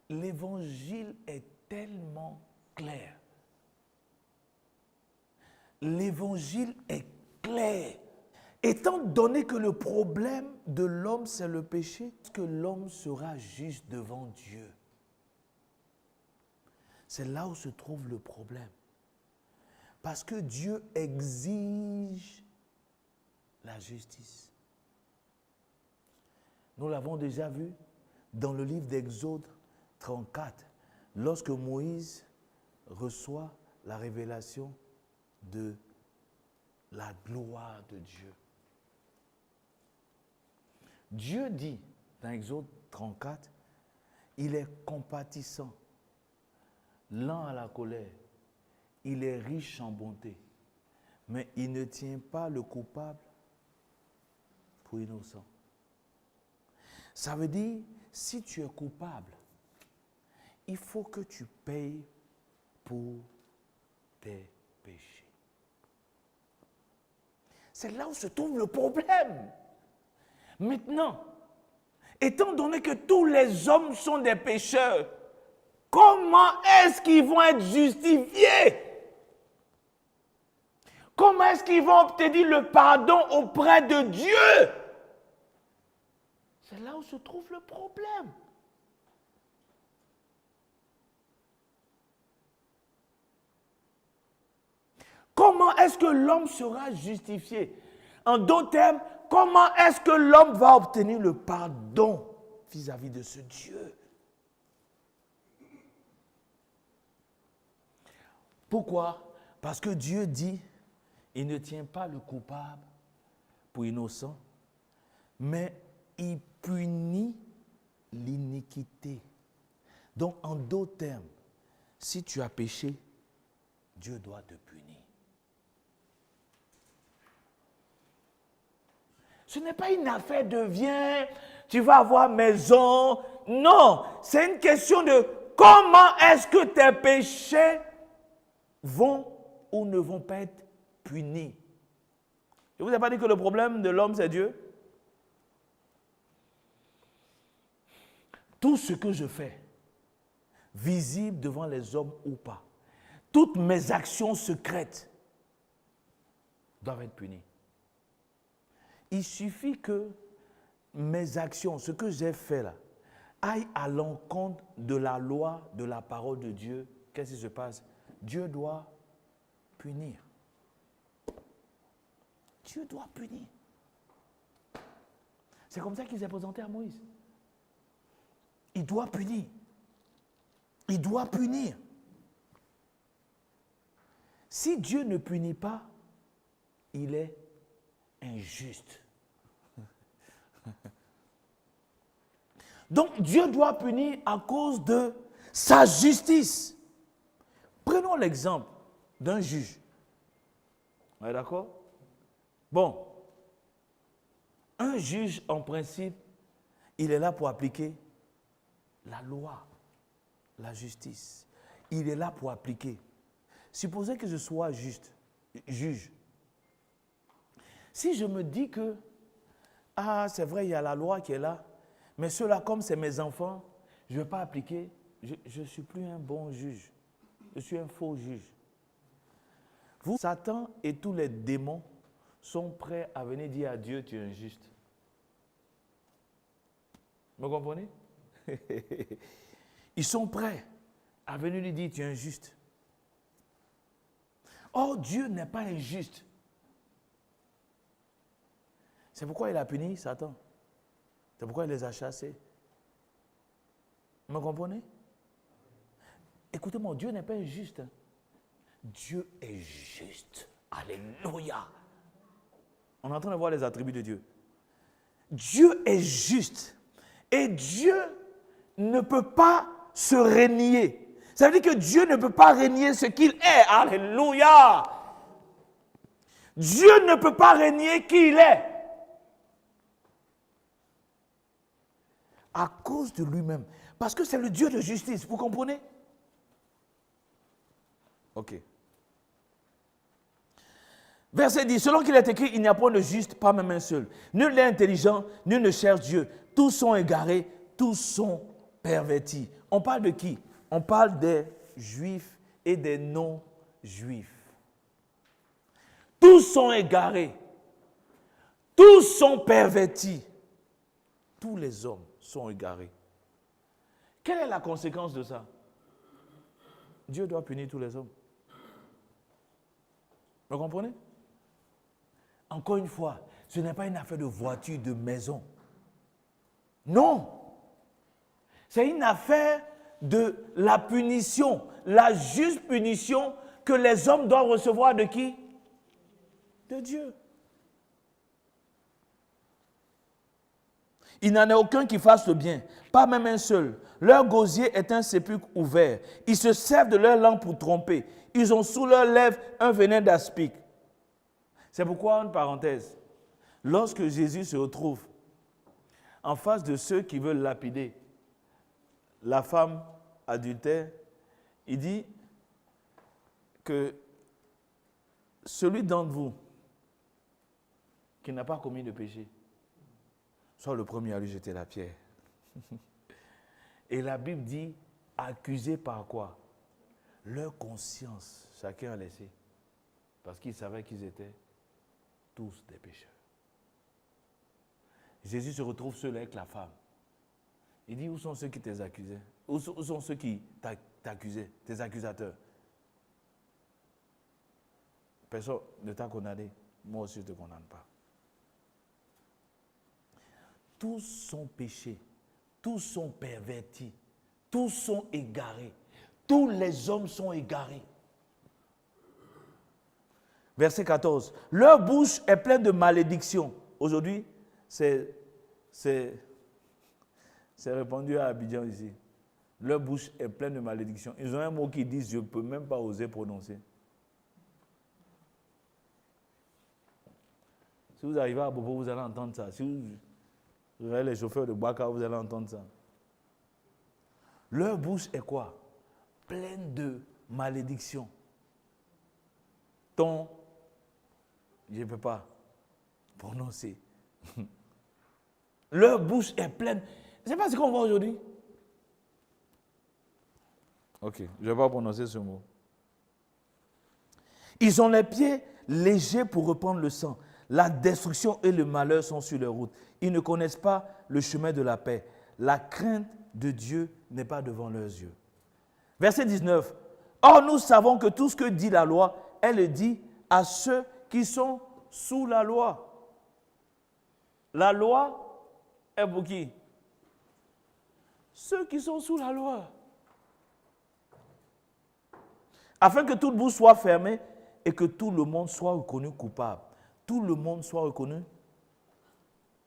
A: L'évangile est tellement clair. L'évangile est clair. Étant donné que le problème de l'homme, c'est le péché, est-ce que l'homme sera juste devant Dieu? C'est là où se trouve le problème. Parce que Dieu exige la justice. Nous l'avons déjà vu dans le livre d'Exode 34, lorsque Moïse reçoit la révélation de la gloire de Dieu. Dieu dit dans Exode 34, il est compatissant, lent à la colère, il est riche en bonté, mais il ne tient pas le coupable pour innocent. Ça veut dire, si tu es coupable, il faut que tu payes pour tes péchés. C'est là où se trouve le problème. Maintenant, étant donné que tous les hommes sont des pécheurs, comment est-ce qu'ils vont être justifiés? Comment est-ce qu'ils vont obtenir le pardon auprès de Dieu? C'est là où se trouve le problème. Comment est-ce que l'homme sera justifié? En d'autres termes, comment est-ce que l'homme va obtenir le pardon vis-à-vis de ce Dieu? Pourquoi? Parce que Dieu dit, il ne tient pas le coupable pour innocent, mais il punit l'iniquité. Donc, en d'autres termes, si tu as péché, Dieu doit te punir. Ce n'est pas une affaire de viens, tu vas avoir maison. Non, c'est une question de comment est-ce que tes péchés vont ou ne vont pas être punis. Je ne vous ai pas dit que le problème de l'homme, c'est Dieu? tout ce que je fais, visible devant les hommes ou pas, toutes mes actions secrètes doivent être punies. Il suffit que mes actions, ce que j'ai fait là, aillent à l'encontre de la loi, de la parole de Dieu. Qu'est-ce qui se passe? Dieu doit punir. Dieu doit punir. C'est comme ça qu'il s'est présenté à Moïse. Il doit punir. Il doit punir. Si Dieu ne punit pas, il est injuste. Donc Dieu doit punir à cause de sa justice. Prenons l'exemple d'un juge. Vous êtes d'accord? Bon, un juge, en principe, il est là pour appliquer la loi, la justice. Il est là pour appliquer. Supposez que je sois juge. Si je me dis que, c'est vrai, il y a la loi qui est là, mais ceux-là, comme c'est mes enfants, je ne vais pas appliquer, je ne suis plus un bon juge. Je suis un faux juge. Vous, Satan et tous les démons sont prêts à venir dire à Dieu, tu es injuste. Vous comprenez? Ils sont prêts à venir lui dire, tu es injuste. Or, Dieu n'est pas injuste. C'est pourquoi il a puni Satan. C'est pourquoi il les a chassés. Vous me comprenez? Écoutez-moi, Dieu n'est pas injuste. Dieu est juste. Alléluia. On est en train de voir les attributs de Dieu. Dieu est juste. Et Dieu ne peut pas se renier. Ça veut dire que Dieu ne peut pas renier ce qu'il est. Alléluia. Dieu ne peut pas renier qui il est. À cause de lui-même. Parce que c'est le Dieu de justice. Vous comprenez? Ok. Verset 10. Selon qu'il est écrit, il n'y a point de juste, pas même un seul. Nul n'est intelligent, nul ne cherche Dieu. Tous sont égarés, tous sont pervertis. On parle de qui? On parle des juifs et des non-juifs. Tous sont égarés. Tous sont pervertis. Tous les hommes sont égarés. Quelle est la conséquence de ça? Dieu doit punir tous les hommes. Vous comprenez? Encore une fois, ce n'est pas une affaire de voiture, de maison. Non. C'est une affaire de la punition, la juste punition que les hommes doivent recevoir de qui? De Dieu. Il n'en est aucun qui fasse le bien, pas même un seul. Leur gosier est un sépulcre ouvert. Ils se servent de leur langue pour tromper. Ils ont sous leurs lèvres un venin d'aspic. C'est pourquoi, une parenthèse, lorsque Jésus se retrouve en face de ceux qui veulent lapider la femme adultère, il dit que celui d'entre vous qui n'a pas commis de péché, soit le premier à lui jeter la pierre. Et la Bible dit, accusés par quoi? Leur conscience, chacun a laissé. Parce qu'ils savaient qu'ils étaient tous des pécheurs. Jésus se retrouve seul avec la femme. Il dit, où sont ceux qui t'accusaient? Où sont ceux qui t'accusaient, tes accusateurs? Personne ne t'a condamné. Moi aussi, je ne te condamne pas. Tous sont péchés. Tous sont pervertis. Tous sont égarés. Tous les hommes sont égarés. Verset 14. Leur bouche est pleine de malédictions. Aujourd'hui, c'est répandu à Abidjan ici. Leur bouche est pleine de malédictions. Ils ont un mot qu'ils disent, je ne peux même pas oser prononcer. Si vous arrivez à Bobo, vous allez entendre ça. Si vous regardez les chauffeurs de Baka, vous allez entendre ça. Leur bouche est quoi? Pleine de malédictions. Je ne peux pas prononcer. Leur bouche est pleine. C'est pas ce qu'on voit aujourd'hui. Ok, je ne vais pas prononcer ce mot. Ils ont les pieds légers pour reprendre le sang. La destruction et le malheur sont sur leur route. Ils ne connaissent pas le chemin de la paix. La crainte de Dieu n'est pas devant leurs yeux. Verset 19. Or, nous savons que tout ce que dit la loi, elle le dit à ceux qui sont sous la loi. La loi est pour qui? Ceux qui sont sous la loi. Afin que toute bouche soit fermée et que tout le monde soit reconnu coupable. Tout le monde soit reconnu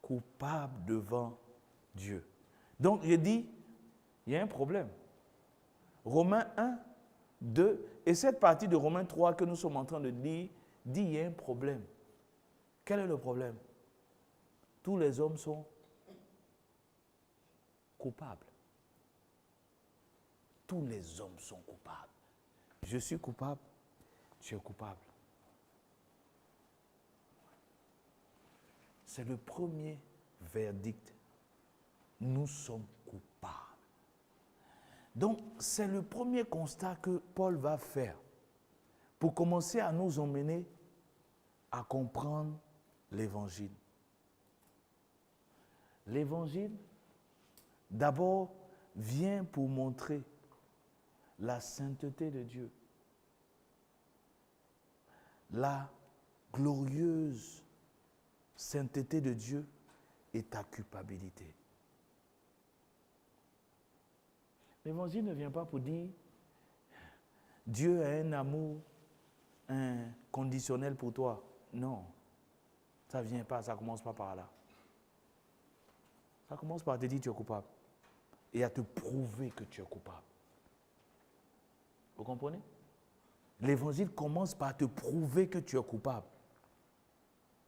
A: coupable devant Dieu. Donc, je dis, il y a un problème. Romains 1, 2, et cette partie de Romains 3 que nous sommes en train de lire, dit il y a un problème. Quel est le problème? Tous les hommes sont coupables. Tous les hommes sont coupables. Je suis coupable, tu es coupable. C'est le premier verdict. Nous sommes coupables. Donc, c'est le premier constat que Paul va faire pour commencer à nous emmener à comprendre l'Évangile. L'Évangile, d'abord, vient pour montrer la sainteté de Dieu, la glorieuse sainteté de Dieu et ta culpabilité. L'Évangile ne vient pas pour dire Dieu a un amour inconditionnel pour toi. Non, ça ne vient pas, ça ne commence pas par là. Ça commence par te dire tu es coupable et à te prouver que tu es coupable. Vous comprenez? L'Évangile commence par te prouver que tu es coupable.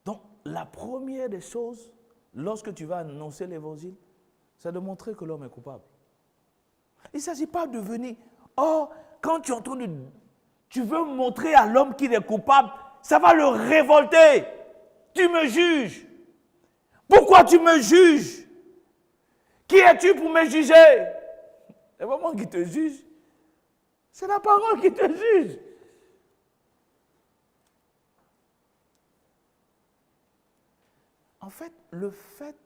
A: Donc, la première des choses, lorsque tu vas annoncer l'Évangile, c'est de montrer que l'homme est coupable. Il ne s'agit pas de venir, oh, quand tu es en train de... Tu veux montrer à l'homme qu'il est coupable, ça va le révolter. Tu me juges. Pourquoi tu me juges? Qui es-tu pour me juger? C'est pas moi qui te juge. C'est la parole qui te juge. En fait, le fait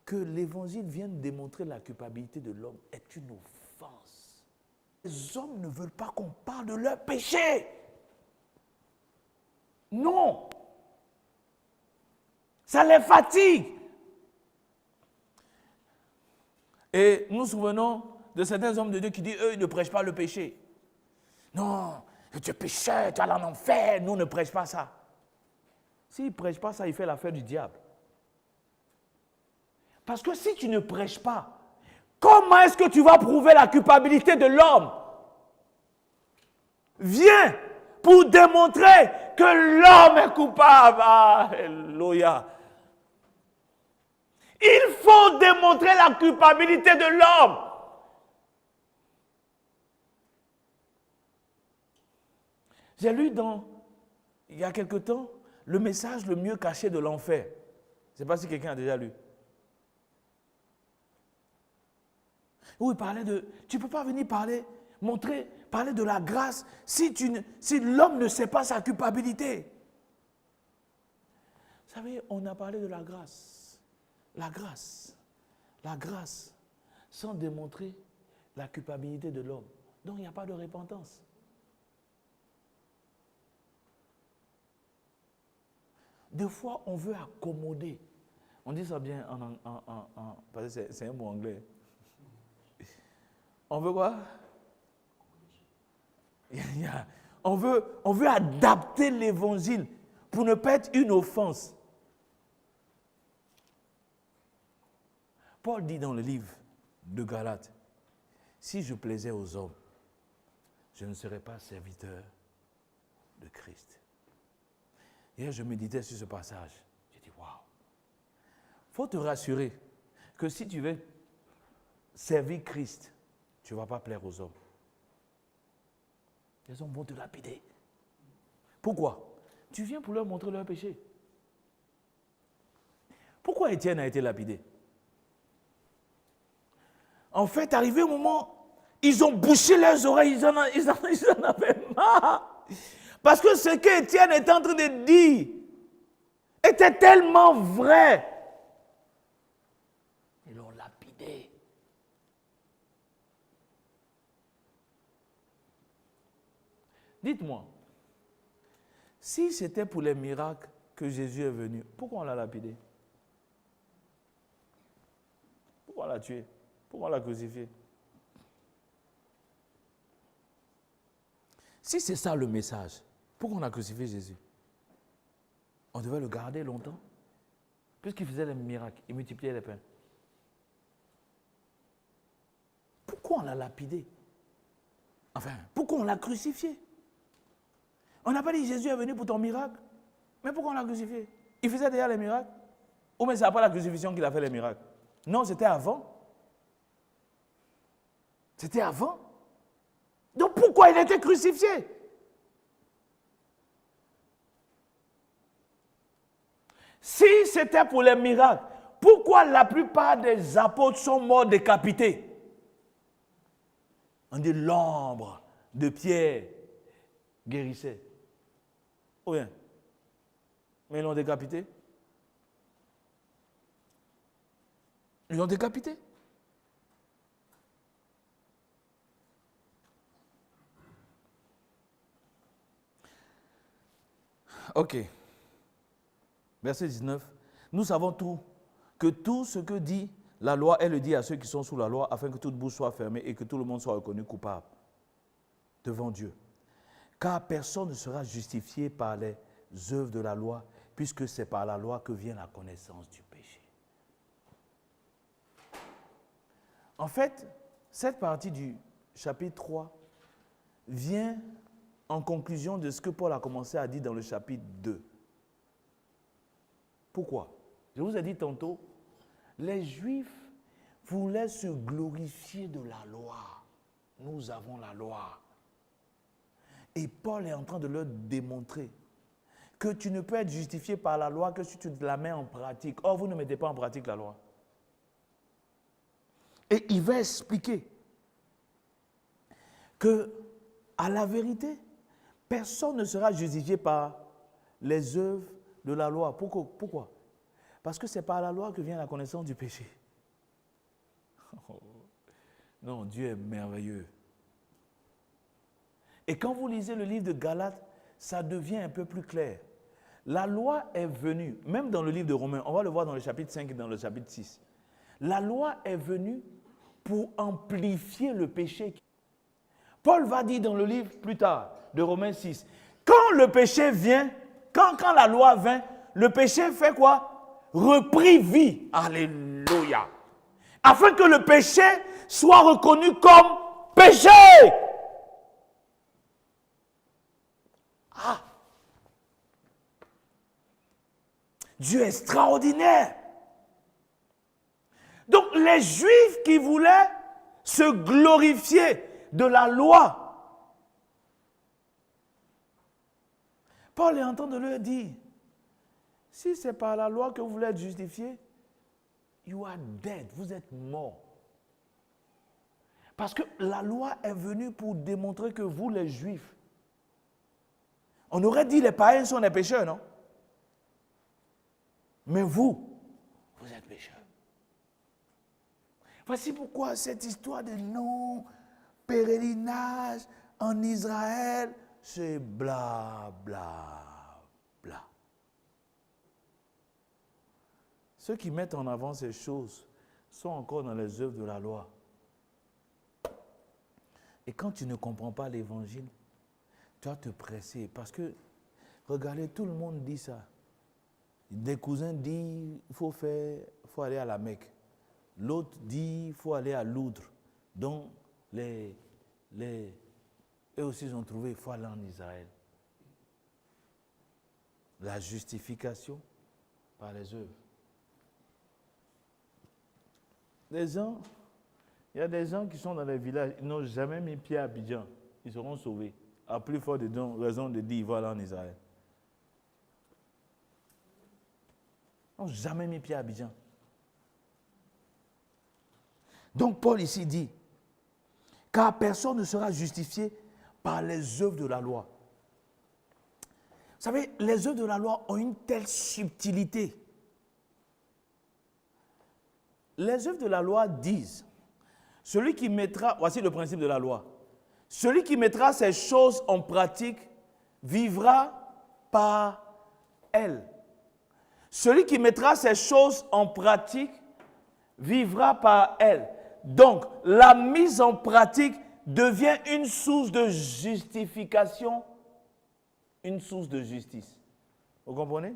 A: que l'Évangile vienne démontrer la culpabilité de l'homme est une offense. Les hommes ne veulent pas qu'on parle de leur péché. Non. Ça les fatigue. Et nous nous souvenons de certains hommes de Dieu qui disent, eux, ils ne prêchent pas le péché. Non, tu es pécheur, tu vas en enfer. Nous, on ne prêche pas ça. S'il ne prêche pas ça, il fait l'affaire du diable. Parce que si tu ne prêches pas, comment est-ce que tu vas prouver la culpabilité de l'homme? Viens pour démontrer que l'homme est coupable. Alléluia. Il faut démontrer la culpabilité de l'homme. J'ai lu il y a quelque temps, le message le mieux caché de l'enfer. Je ne sais pas si quelqu'un a déjà lu. Où il parlait de... Tu ne peux pas venir parler de la grâce si l'homme ne sait pas sa culpabilité. Vous savez, on a parlé de la grâce. La grâce, sans démontrer la culpabilité de l'homme. Donc il n'y a pas de repentance. Des fois, on veut accommoder. On dit ça bien parce que c'est un mot anglais. On veut quoi? On veut adapter l'évangile pour ne pas être une offense. Paul dit dans le livre de Galates, si je plaisais aux hommes, je ne serais pas serviteur de Christ. Hier, je méditais sur ce passage. J'ai dit, waouh! Il faut te rassurer que si tu veux servir Christ, tu ne vas pas plaire aux hommes. Les hommes vont te lapider. Pourquoi? Tu viens pour leur montrer leur péché. Pourquoi Étienne a été lapidé? En fait, arrivé au moment, Ils ont bouché leurs oreilles, ils en avaient marre. Parce que ce qu'Étienne était en train de dire était tellement vrai. Ils l'ont lapidé. Dites-moi, si c'était pour les miracles que Jésus est venu, pourquoi on l'a lapidé? Pourquoi on l'a tué? Pourquoi on l'a crucifié? Si c'est ça le message, pourquoi on a crucifié Jésus? On devait le garder longtemps, puisqu'il faisait les miracles, il multipliait les pains. Pourquoi on l'a lapidé? Enfin, pourquoi on l'a crucifié? On n'a pas dit Jésus est venu pour ton miracle, mais pourquoi on l'a crucifié? Il faisait déjà les miracles? Ou mais c'est après la crucifixion qu'il a fait les miracles? Non, c'était avant. C'était avant. Donc pourquoi il était crucifié? Si c'était pour les miracles, pourquoi la plupart des apôtres sont morts décapités? On dit l'ombre de Pierre guérissait. Ou bien, mais ils l'ont décapité. Ils l'ont décapité. Ok. Verset 19. Nous savons que tout ce que dit la loi, elle le dit à ceux qui sont sous la loi, afin que toute bouche soit fermée et que tout le monde soit reconnu coupable devant Dieu. Car personne ne sera justifié par les œuvres de la loi, puisque c'est par la loi que vient la connaissance du péché. En fait, cette partie du chapitre 3 vient en conclusion de ce que Paul a commencé à dire dans le chapitre 2. Pourquoi? Je vous ai dit tantôt, les Juifs voulaient se glorifier de la loi. Nous avons la loi. Et Paul est en train de leur démontrer que tu ne peux être justifié par la loi que si tu la mets en pratique. Or, vous ne mettez pas en pratique la loi. Et il va expliquer que, à la vérité, personne ne sera justifié par les œuvres de la loi. Pourquoi? Parce que c'est par la loi que vient la connaissance du péché. Non, Dieu est merveilleux. Et quand vous lisez le livre de Galates, ça devient un peu plus clair. La loi est venue, même dans le livre de Romains, on va le voir dans le chapitre 5 et dans le chapitre 6. La loi est venue pour amplifier le péché. Paul va dire dans le livre plus tard de Romains 6, quand le péché vient, quand la loi vient, le péché fait quoi? Reprit vie. Alléluia. Afin que le péché soit reconnu comme péché. Ah! Dieu est extraordinaire. Donc les Juifs qui voulaient se glorifier de la loi, Paul est en train de leur dire, si c'est par la loi que vous voulez être justifié, you are dead, vous êtes mort. Parce que la loi est venue pour démontrer que vous, les Juifs, on aurait dit les païens sont des pécheurs, non? Mais vous êtes pécheurs. Voici pourquoi cette histoire de non-pèlerinage en Israël, c'est bla, bla, bla. Ceux qui mettent en avant ces choses sont encore dans les œuvres de la loi. Et quand tu ne comprends pas l'évangile, tu vas te presser. Parce que, regardez, tout le monde dit ça. Des cousins disent il faut aller à la Mecque. L'autre dit il faut aller à Lourdes. Donc, eux aussi ils ont trouvé il faut aller en Israël. La justification par les œuvres. Il y a des gens qui sont dans les villages, ils n'ont jamais mis pied à Abidjan. Ils seront sauvés. À plus forte raison de dire il faut aller en Israël. Ils n'ont jamais mis pied à Abidjan. Donc Paul ici dit Car personne ne sera justifié par les œuvres de la loi. Vous savez, les œuvres de la loi ont une telle subtilité. Les œuvres de la loi disent, celui qui mettra, voici le principe de la loi, celui qui mettra ces choses en pratique vivra par elles. Celui qui mettra ces choses en pratique vivra par elles. Donc, la mise en pratique devient une source de justification, une source de justice. Vous comprenez?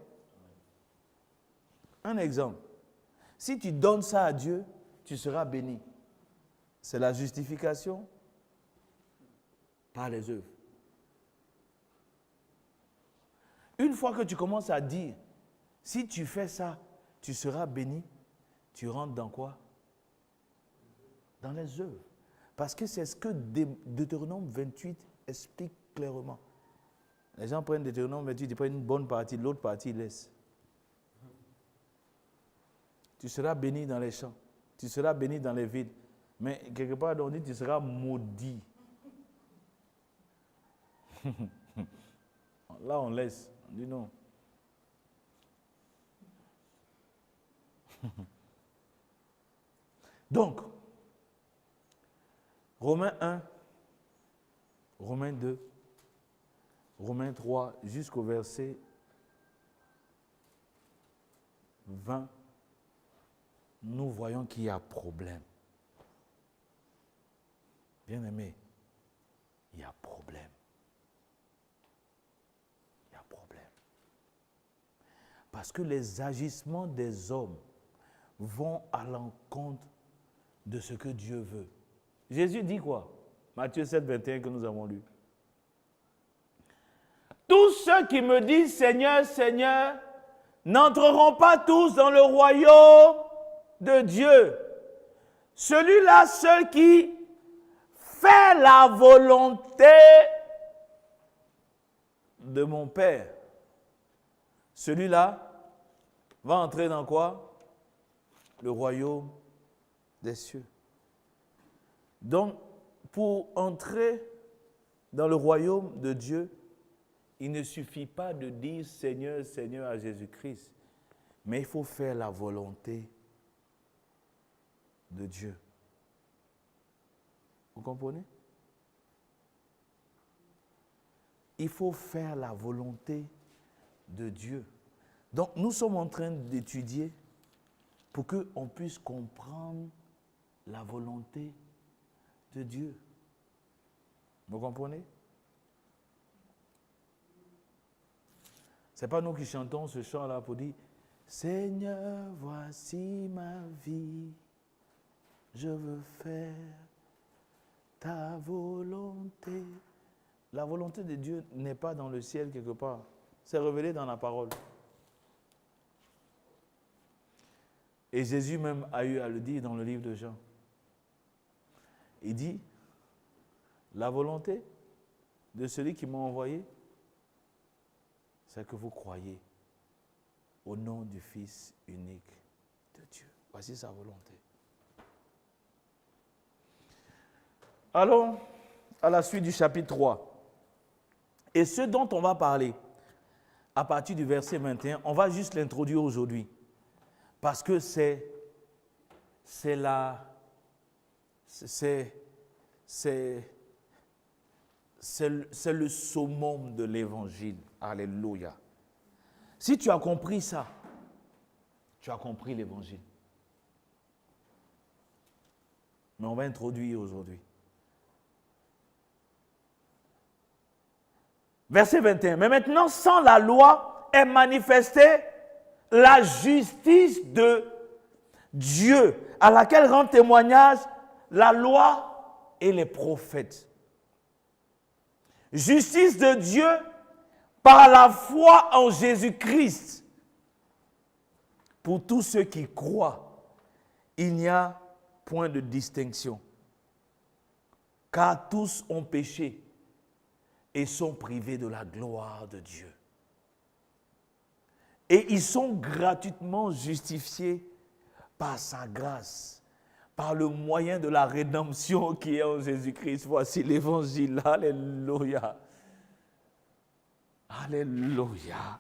A: Un exemple. Si tu donnes ça à Dieu, tu seras béni. C'est la justification par les œuvres. Une fois que tu commences à dire, si tu fais ça, tu seras béni, tu rentres dans quoi? Dans les œuvres. Parce que c'est ce que Deutéronome 28 explique clairement. Les gens prennent Deutéronome 28, ils prennent une bonne partie, l'autre partie, ils laissent. Tu seras béni dans les champs, tu seras béni dans les villes. Mais quelque part, on dit tu seras maudit. Là, on laisse. On dit non. Donc, Romains 1, Romains 2, Romains 3, jusqu'au verset 20, nous voyons qu'il y a problème. Bien-aimé, il y a problème. Il y a problème. Parce que les agissements des hommes vont à l'encontre de ce que Dieu veut. Jésus dit quoi? Matthieu 7, 21 que nous avons lu. Tous ceux qui me disent Seigneur, Seigneur, n'entreront pas tous dans le royaume de Dieu. Celui-là seul qui fait la volonté de mon Père. Celui-là va entrer dans quoi? Le royaume des cieux. Donc, pour entrer dans le royaume de Dieu, il ne suffit pas de dire Seigneur, Seigneur à Jésus-Christ, mais il faut faire la volonté de Dieu. Vous comprenez? Il faut faire la volonté de Dieu. Donc, nous sommes en train d'étudier pour qu'on puisse comprendre la volonté de Dieu. Vous comprenez? Ce n'est pas nous qui chantons ce chant-là pour dire « Seigneur, voici ma vie, je veux faire ta volonté. » La volonté de Dieu n'est pas dans le ciel quelque part. C'est révélé dans la parole. Et Jésus même a eu à le dire dans le livre de Jean. Il dit, la volonté de celui qui m'a envoyé, c'est que vous croyez au nom du Fils unique de Dieu. Voici sa volonté. Allons à la suite du chapitre 3. Et ce dont on va parler, à partir du verset 21, on va juste l'introduire aujourd'hui. Parce que c'est le summum de l'évangile. Alléluia. Si tu as compris ça, tu as compris l'évangile. Mais on va introduire aujourd'hui. Verset 21. Mais maintenant, sans la loi est manifestée la justice de Dieu, à laquelle rend témoignage la loi et les prophètes. Justice de Dieu par la foi en Jésus-Christ. Pour tous ceux qui croient, il n'y a point de distinction. Car tous ont péché et sont privés de la gloire de Dieu. Et ils sont gratuitement justifiés par sa grâce, par le moyen de la rédemption qui est en Jésus-Christ. Voici l'évangile. Alléluia. Alléluia.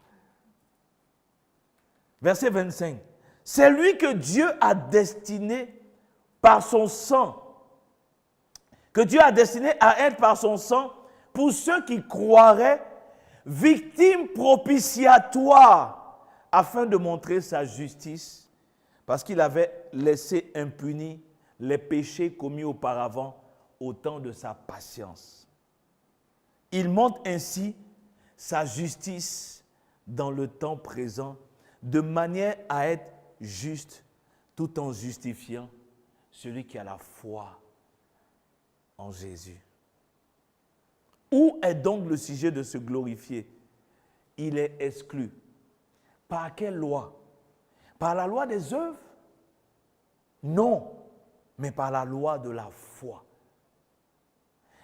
A: Verset 25. C'est lui que Dieu a destiné par son sang. Que Dieu a destiné à être par son sang pour ceux qui croiraient victime propitiatoire afin de montrer sa justice parce qu'il avait laissé impunis les péchés commis auparavant au temps de sa patience. Il montre ainsi sa justice dans le temps présent de manière à être juste tout en justifiant celui qui a la foi en Jésus. Où est donc le sujet de se glorifier? Il est exclu. Par quelle loi? Par la loi des œuvres? Non, mais par la loi de la foi.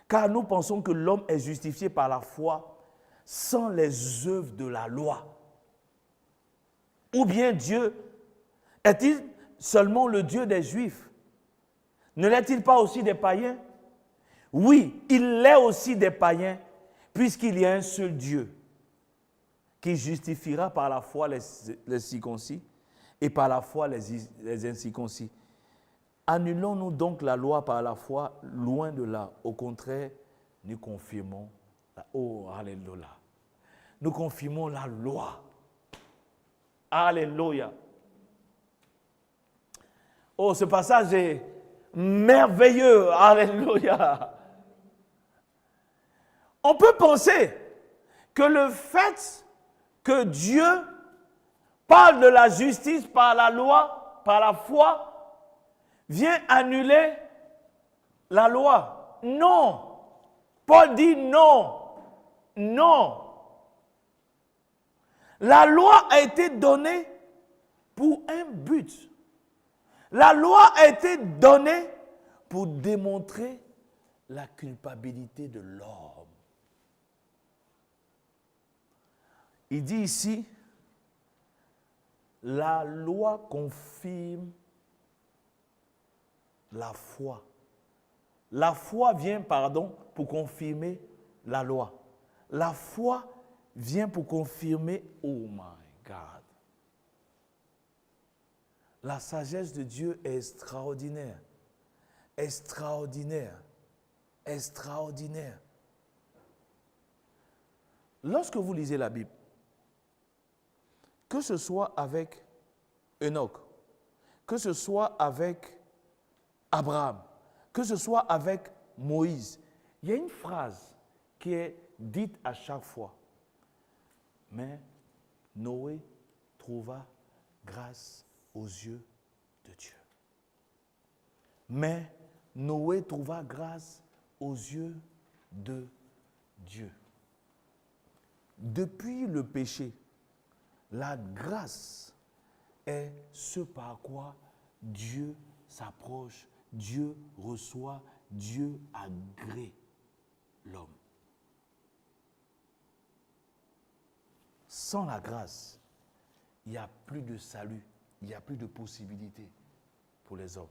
A: Car nous pensons que l'homme est justifié par la foi sans les œuvres de la loi. Ou bien Dieu est-il seulement le Dieu des Juifs? Ne l'est-il pas aussi des païens? Oui, il l'est aussi des païens, puisqu'il y a un seul Dieu qui justifiera par la foi les circoncis et par la foi les incirconcis. Annulons-nous donc la loi par la foi? Loin de là. Au contraire, nous confirmons alléluia. Nous confirmons la loi. Alléluia. Oh, ce passage est merveilleux. Alléluia. On peut penser que le fait que Dieu parle de la justice par la loi, par la foi, vient annuler la loi. Non. Paul dit non. Non. La loi a été donnée pour un but. La loi a été donnée pour démontrer la culpabilité de l'homme. Il dit ici, la loi confirme la foi. La foi vient, pour confirmer la loi. La foi vient pour confirmer, oh my God. La sagesse de Dieu est extraordinaire. Extraordinaire. Extraordinaire. Lorsque vous lisez la Bible, que ce soit avec Enoch, que ce soit avec Abraham, que ce soit avec Moïse, il y a une phrase qui est dite à chaque fois. Mais Noé trouva grâce aux yeux de Dieu. Mais Noé trouva grâce aux yeux de Dieu. Depuis le péché, la grâce est ce par quoi Dieu s'approche, Dieu reçoit, Dieu agrée l'homme. Sans la grâce, il n'y a plus de salut, il n'y a plus de possibilité pour les hommes.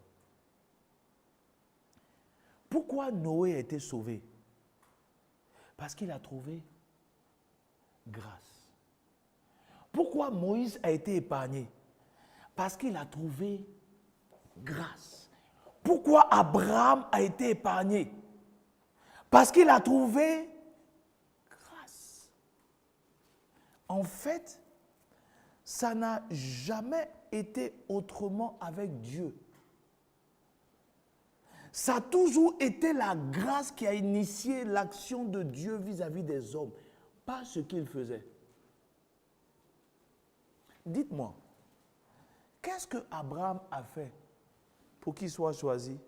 A: Pourquoi Noé a été sauvé? Parce qu'il a trouvé grâce. Pourquoi Moïse a été épargné? Parce qu'il a trouvé grâce. Pourquoi Abraham a été épargné? Parce qu'il a trouvé grâce. En fait, ça n'a jamais été autrement avec Dieu. Ça a toujours été la grâce qui a initié l'action de Dieu vis-à-vis des hommes, pas ce qu'il faisait. Dites-moi, qu'est-ce que Abraham a fait pour qu'il soit choisi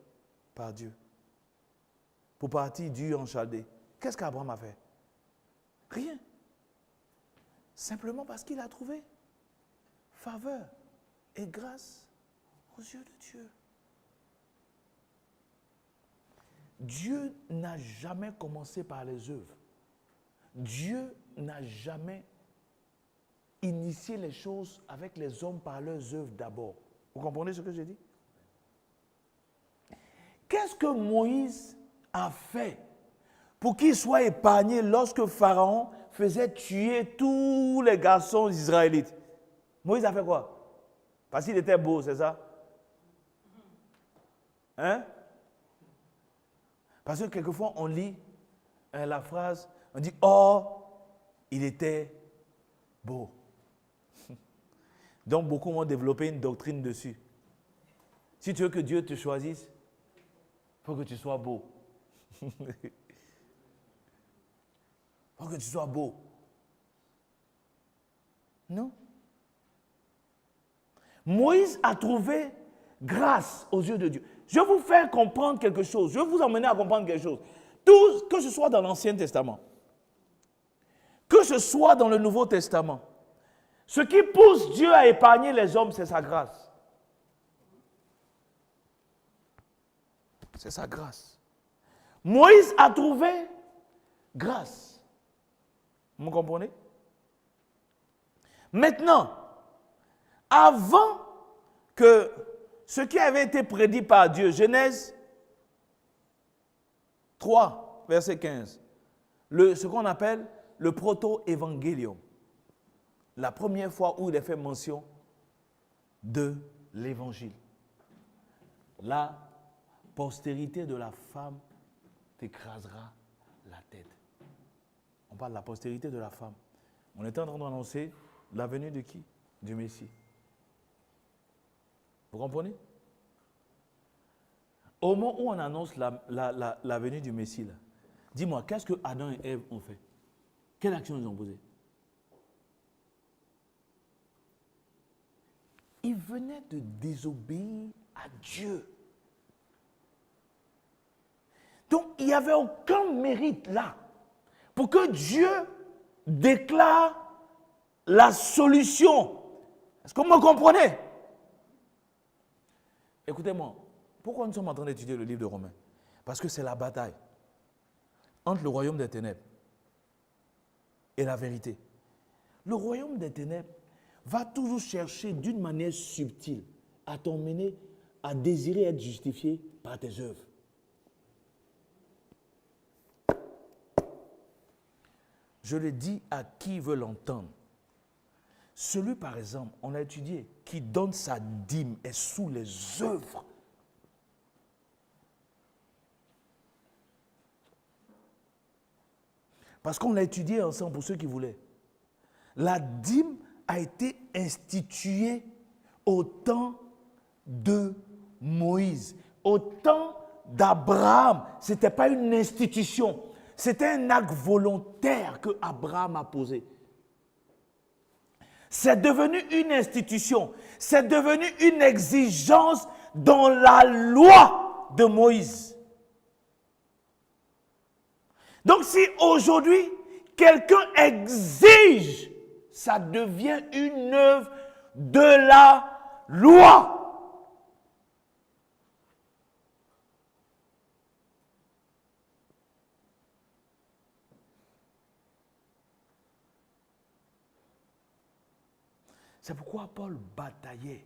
A: par Dieu? Pour partir d'Ur en Chaldée. Qu'est-ce qu'Abraham a fait? Rien. Simplement parce qu'il a trouvé faveur et grâce aux yeux de Dieu. Dieu n'a jamais commencé par les œuvres. Dieu n'a jamais initié les choses avec les hommes par leurs œuvres d'abord. Vous comprenez ce que je dis? qu'est-ce que Moïse a fait pour qu'il soit épargné lorsque Pharaon faisait tuer tous les garçons israélites? Moïse a fait quoi? Parce qu'il était beau, c'est ça? Hein? Parce que quelquefois on lit la phrase, on dit « Oh, il était beau ». Donc beaucoup ont développé une doctrine dessus. Si tu veux que Dieu te choisisse, il faut que tu sois beau. Il faut que tu sois beau. Non. Moïse a trouvé grâce aux yeux de Dieu. Je vais vous faire comprendre quelque chose. Je vais vous emmener à comprendre quelque chose. Tout, que ce soit dans l'Ancien Testament, que ce soit dans le Nouveau Testament, ce qui pousse Dieu à épargner les hommes, c'est sa grâce. C'est sa grâce. Moïse a trouvé grâce. Vous me comprenez? Maintenant, avant que ce qui avait été prédit par Dieu, Genèse 3, verset 15, ce qu'on appelle le proto-évangélium, la première fois où il est fait mention de l'évangile. La postérité de la femme t'écrasera la tête. On parle de la postérité de la femme. On est en train d'annoncer la venue de qui? Du Messie. Vous comprenez? Au moment où on annonce la venue du Messie, là, dis-moi, qu'est-ce que Adam et Ève ont fait? Quelle action ils ont posée? Ils venaient de désobéir à Dieu. Donc, il n'y avait aucun mérite là pour que Dieu déclare la solution. Est-ce que vous me comprenez? Écoutez-moi, pourquoi nous sommes en train d'étudier le livre de Romains? Parce que c'est la bataille entre le royaume des ténèbres et la vérité. Le royaume des ténèbres va toujours chercher d'une manière subtile à t'emmener à désirer être justifié par tes œuvres. Je le dis à qui veut l'entendre. Celui, par exemple, on a étudié, qui donne sa dîme est sous les œuvres. Parce qu'on l'a étudié ensemble pour ceux qui voulaient. La dîme a été instituée au temps de Moïse, au temps d'Abraham. Ce n'était pas une institution, c'était un acte volontaire que Abraham a posé. C'est devenu une institution, c'est devenu une exigence dans la loi de Moïse. Donc si aujourd'hui, quelqu'un exige, ça devient une œuvre de la loi. C'est pourquoi Paul bataillait.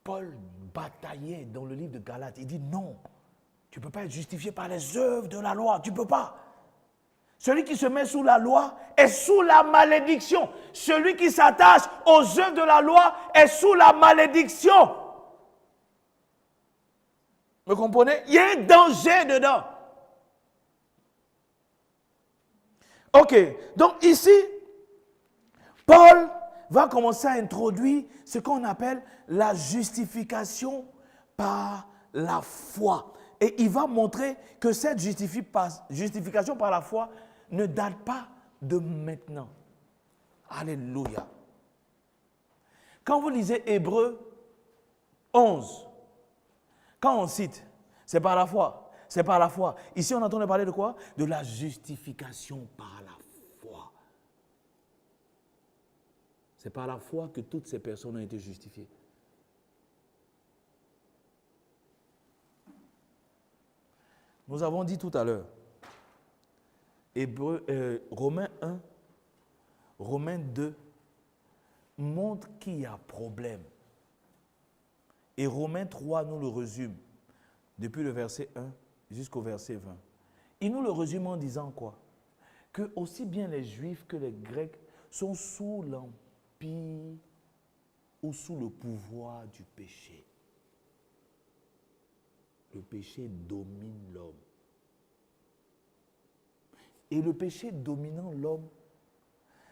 A: Paul bataillait dans le livre de Galates. Il dit non, tu ne peux pas être justifié par les œuvres de la loi. Tu ne peux pas. Celui qui se met sous la loi est sous la malédiction. Celui qui s'attache aux œuvres de la loi est sous la malédiction. Vous comprenez? Il y a un danger dedans. Ok, donc ici, Paul va commencer à introduire ce qu'on appelle la justification par la foi. Et il va montrer que cette justification par la foi ne date pas de maintenant. Alléluia. Quand vous lisez Hébreux 11, quand on cite, c'est par la foi, c'est par la foi. Ici, on entend parler de quoi? De la justification par la foi. C'est par la foi que toutes ces personnes ont été justifiées. Nous avons dit tout à l'heure, Romains 1, Romains 2 montre qu'il y a problème. Et Romains 3 nous le résume. depuis le verset 1 jusqu'au verset 20. Il nous le résume en disant quoi? Que aussi bien les Juifs que les Grecs sont sous l'empire ou sous le pouvoir du péché. Le péché domine l'homme. Et le péché dominant l'homme,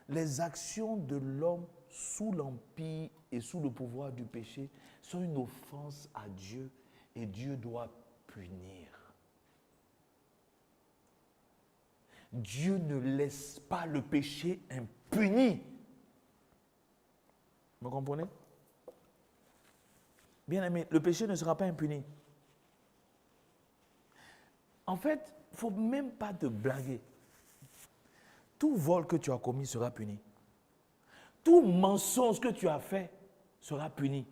A: les actions de l'homme sous l'empire et sous le pouvoir du péché sont une offense à Dieu et Dieu doit punir. Dieu ne laisse pas le péché impuni. Vous comprenez? Bien aimé, le péché ne sera pas impuni. En fait, il ne faut même pas te blaguer. Tout vol que tu as commis sera puni. Tout mensonge que tu as fait sera puni.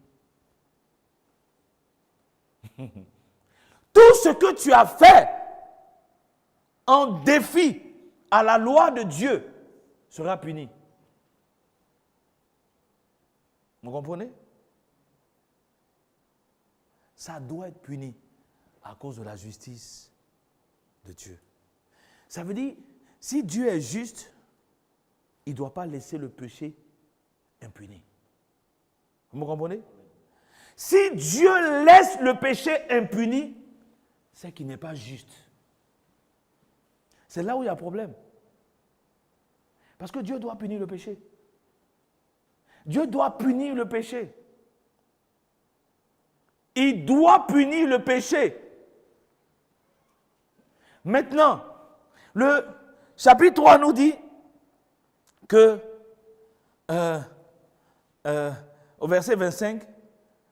A: Tout ce que tu as fait en défi à la loi de Dieu sera puni. Vous comprenez? Ça doit être puni à cause de la justice de Dieu. Ça veut dire, si Dieu est juste, il ne doit pas laisser le péché impuni. Vous me comprenez? Si Dieu laisse le péché impuni, c'est qu'il n'est pas juste. C'est là où il y a problème. Parce que Dieu doit punir le péché. Dieu doit punir le péché. Il doit punir le péché. Maintenant, le chapitre 3 nous dit que au verset 25,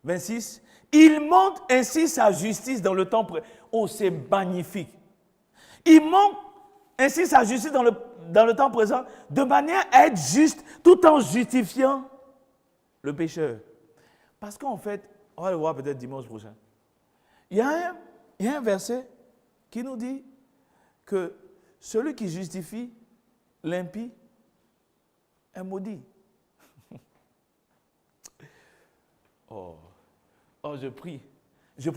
A: 26, il montre ainsi sa justice dans le temps présent. Oh, c'est magnifique. Il montre ainsi sa justice dans le temps présent de manière à être juste tout en justifiant le pécheur. Parce qu'en fait, on va le voir peut-être dimanche prochain. Il y a un verset qui nous dit que celui qui justifie l'impie est maudit. Oh, je prie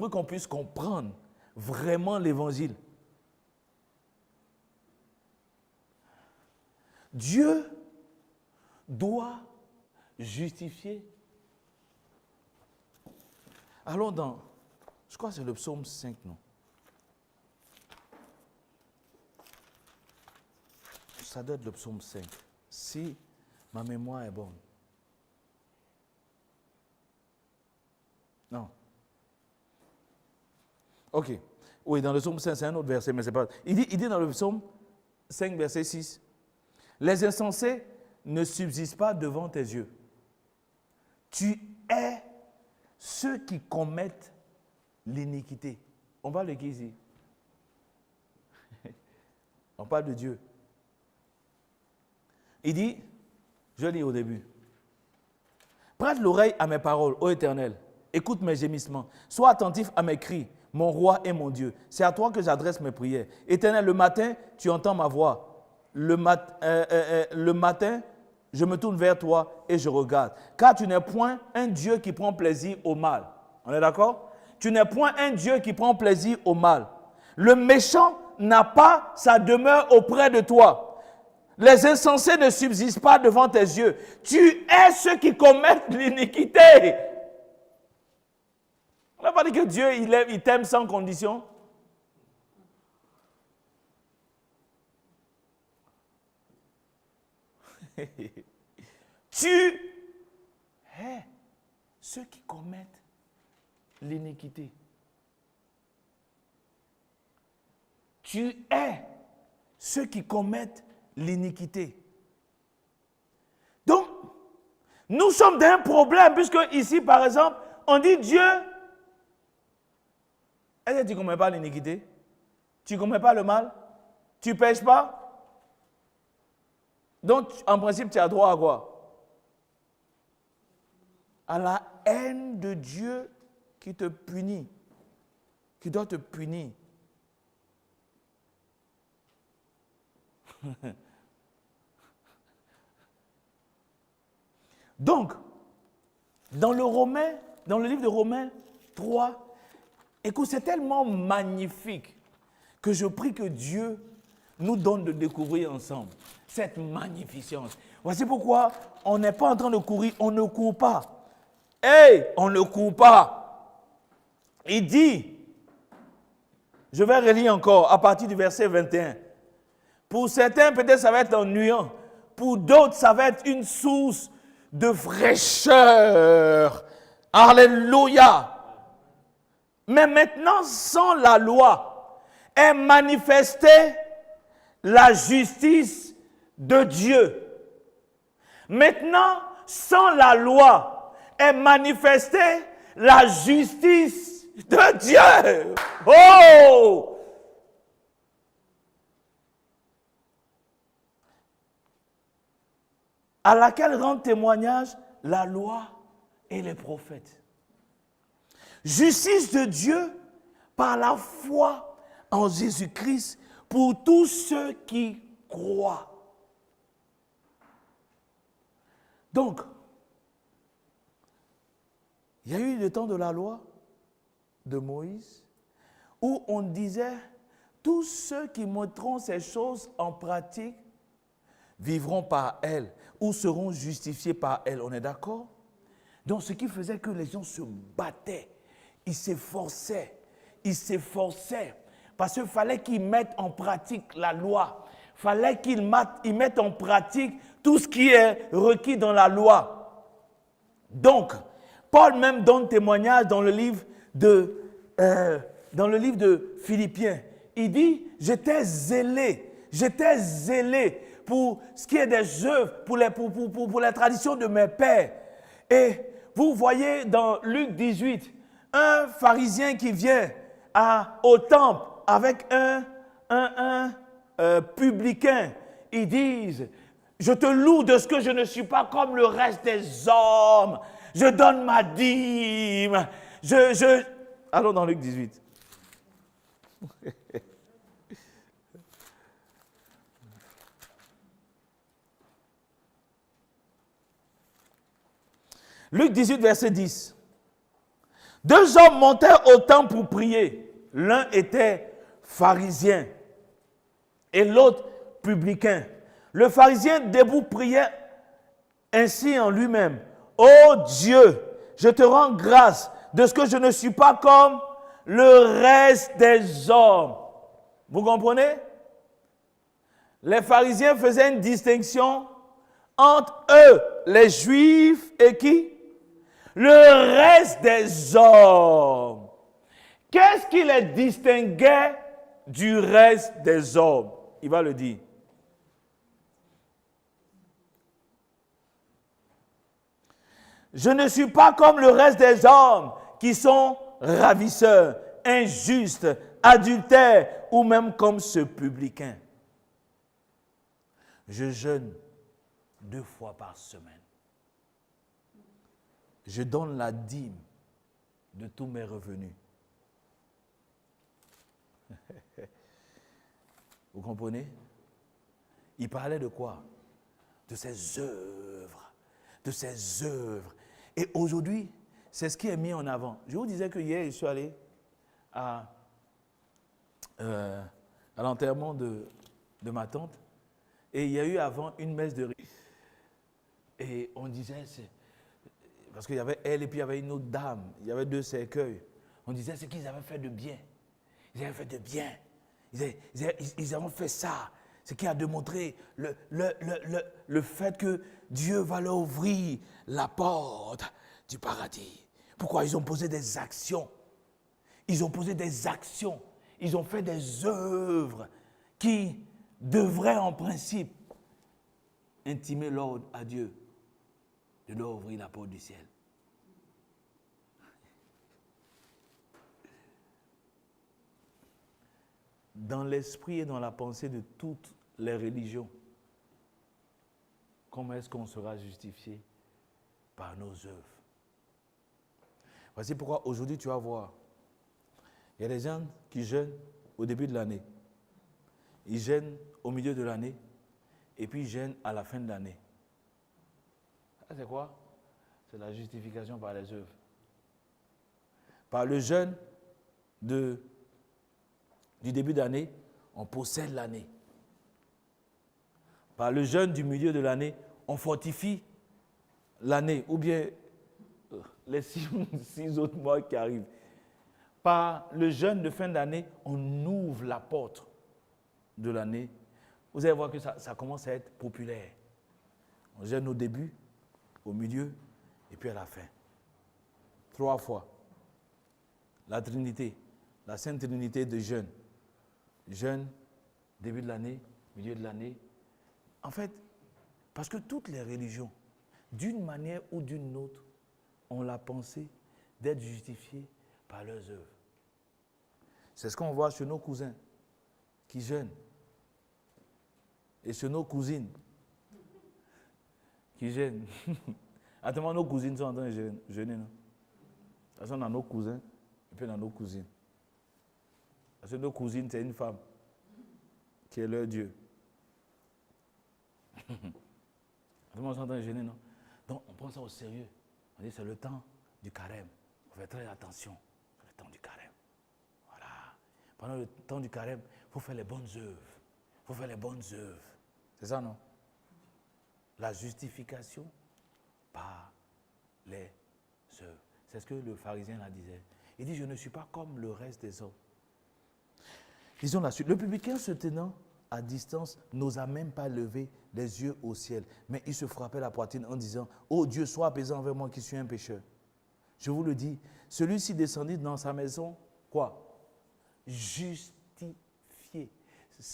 A: qu'on puisse comprendre vraiment l'évangile. Dieu doit justifier. Allons dans, je crois que c'est le psaume 5, non? Ça doit être le psaume 5, si ma mémoire est bonne. Non. Ok. Oui, dans le psaume 5, c'est un autre verset, mais c'est pas... Il dit dans le psaume 5, verset 6, « Les insensés ne subsistent pas devant tes yeux. Tu hais ceux qui commettent l'iniquité. » On parle de qui ici? On parle de Dieu. Il dit, je lis au début, « Prête l'oreille à mes paroles, ô Éternel. Écoute mes gémissements. Sois attentif à mes cris, mon roi et mon Dieu. C'est à toi que j'adresse mes prières. Éternel, le matin, tu entends ma voix. Le matin, je me tourne vers toi et je regarde. Car tu n'es point un Dieu qui prend plaisir au mal. On est d'accord? Tu n'es point un Dieu qui prend plaisir au mal. Le méchant n'a pas sa demeure auprès de toi. Les insensés ne subsistent pas devant tes yeux. Tu hais ceux qui commettent l'iniquité. On n'a pas dit que Dieu, il t'aime sans condition. Tu hais ceux qui commettent l'iniquité. Tu hais ceux qui commettent l'iniquité. Donc, nous sommes dans un problème, puisque ici, par exemple, on dit Dieu. Est-ce que tu ne commets pas l'iniquité? Tu ne commets pas le mal? Tu ne pêches pas? Donc, en principe, tu as droit à quoi? À la haine de Dieu qui te punit, qui doit te punir. Donc, dans le livre de Romains 3, Écoute, c'est tellement magnifique que je prie que Dieu nous donne de découvrir ensemble cette magnificence. Voici pourquoi on n'est pas en train de courir, on ne court pas. Hey, on ne court pas. Il dit, je vais relire encore à partir du verset 21. Pour certains, peut-être ça va être ennuyant. Pour d'autres, ça va être une source de fraîcheur. Alléluia. Mais maintenant, sans la loi, est manifestée la justice de Dieu. Maintenant, sans la loi, est manifestée la justice de Dieu. Oh! À laquelle rendent témoignage la loi et les prophètes. Justice de Dieu par la foi en Jésus-Christ pour tous ceux qui croient. Donc, il y a eu le temps de la loi de Moïse où on disait tous ceux qui mettront ces choses en pratique vivront par elles ou seront justifiés par elles. On est d'accord? Donc, ce qui faisait que les gens se battaient. Ils s'efforçaient, parce qu'il fallait qu'ils mettent en pratique la loi. Il fallait qu'ils mettent en pratique tout ce qui est requis dans la loi. Donc, Paul même donne témoignage dans le livre de Philippiens. Il dit, j'étais zélé pour ce qui est des œuvres, pour la tradition de mes pères. Et vous voyez dans Luc 18, un pharisien qui vient au temple avec un publicain. Ils disent, je te loue de ce que je ne suis pas comme le reste des hommes. Je donne ma dîme. Allons dans Luc 18. Luc 18, verset 10. Deux hommes montèrent au temple pour prier. L'un était pharisien et l'autre publicain. Le pharisien debout priait ainsi en lui-même. Ô Dieu, je te rends grâce de ce que je ne suis pas comme le reste des hommes. Vous comprenez? Les pharisiens faisaient une distinction entre eux, les juifs, et qui? Le reste des hommes. Qu'est-ce qui les distinguait du reste des hommes? Il va le dire. Je ne suis pas comme le reste des hommes qui sont ravisseurs, injustes, adultères ou même comme ce publicain. Je jeûne 2 fois par semaine. Je donne la dîme de tous mes revenus. Vous comprenez? Il parlait de quoi? De ses œuvres. De ses œuvres. Et aujourd'hui, c'est ce qui est mis en avant. Je vous disais que hier, je suis allé à l'enterrement de ma tante. Et il y a eu avant une messe de riz. Et on disait, parce qu'il y avait elle et puis il y avait une autre dame. Il y avait 2 cercueils. On disait ce qu'ils avaient fait de bien. Ils avaient fait de bien. Ils avaient fait ça. Ce qui a démontré le fait que Dieu va leur ouvrir la porte du paradis. Pourquoi? Ils ont posé des actions. Ils ont posé des actions. Ils ont fait des œuvres qui devraient en principe intimer l'ordre à Dieu de leur ouvrir la porte du ciel. Dans l'esprit et dans la pensée de toutes les religions, comment est-ce qu'on sera justifié? Par nos œuvres. Voici pourquoi aujourd'hui tu vas voir, il y a des gens qui jeûnent au début de l'année, ils jeûnent au milieu de l'année et puis ils jeûnent à la fin de l'année. Ça c'est quoi? C'est la justification par les œuvres. Par le jeûne du début d'année, on possède l'année. Par le jeûne du milieu de l'année, on fortifie l'année, ou bien les 6 autres mois qui arrivent. Par le jeûne de fin d'année, on ouvre la porte de l'année. Vous allez voir que ça commence à être populaire. On jeûne au début, au milieu, et puis à la fin. 3 fois. La Trinité, la Sainte Trinité de jeûne. Jeûne, début de l'année, milieu de l'année. En fait, parce que toutes les religions, d'une manière ou d'une autre, ont la pensée d'être justifiées par leurs œuvres. C'est ce qu'on voit chez nos cousins qui jeûnent. Et chez nos cousines qui jeûnent. Attends, nos cousines sont en train de jeûner, non? Parce qu'on a nos cousins et puis on a nos cousines. Parce que nos cousines, c'est une femme qui est leur Dieu. Attends, on sont en train de jeûner, non? Donc, on prend ça au sérieux. On dit c'est le temps du carême. Il faut faire très attention. C'est le temps du carême. Voilà. Pendant le temps du carême, il faut faire les bonnes œuvres. Il faut faire les bonnes œuvres. C'est ça, non? La justification par les œuvres. C'est ce que le pharisien là disait. Il dit, je ne suis pas comme le reste des hommes. Disons la suite. Le publicain se tenant à distance n'osa même pas lever les yeux au ciel, mais il se frappait la poitrine en disant, ô Dieu, sois apaisant envers moi qui suis un pécheur. Je vous le dis, celui-ci descendit dans sa maison, quoi? Justifié.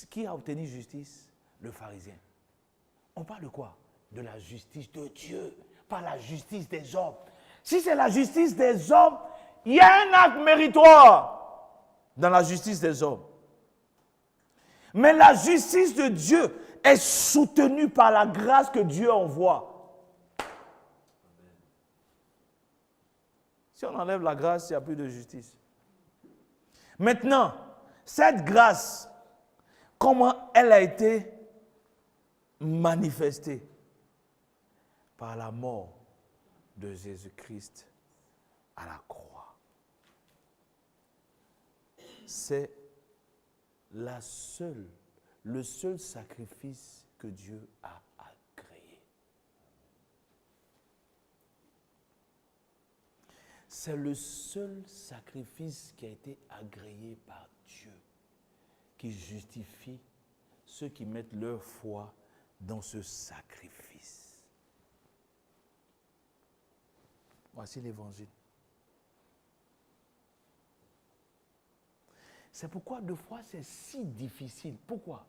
A: Qui a obtenu justice? Le pharisien. On parle de quoi? De la justice de Dieu, pas la justice des hommes. Si c'est la justice des hommes, il y a un acte méritoire dans la justice des hommes. Mais la justice de Dieu est soutenue par la grâce que Dieu envoie. Si on enlève la grâce, il n'y a plus de justice. Maintenant, cette grâce, comment elle a été manifestée? Par la mort de Jésus-Christ à la croix. C'est le seul sacrifice que Dieu a agréé. C'est le seul sacrifice qui a été agréé par Dieu, qui justifie ceux qui mettent leur foi dans ce sacrifice. Voici l'évangile. C'est pourquoi deux fois c'est si difficile. Pourquoi?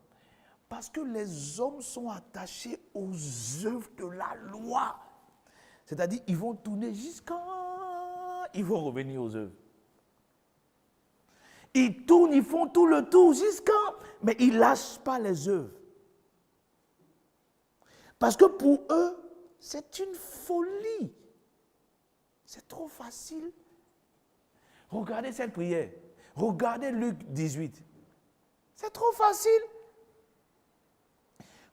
A: Parce que les hommes sont attachés aux œuvres de la loi. C'est-à-dire, ils vont tourner jusqu'à... Ils vont revenir aux œuvres. Ils tournent, ils font tout le tour jusqu'à... Mais ils ne lâchent pas les œuvres. Parce que pour eux, c'est une folie. C'est trop facile. Regardez cette prière. Regardez Luc 18. C'est trop facile.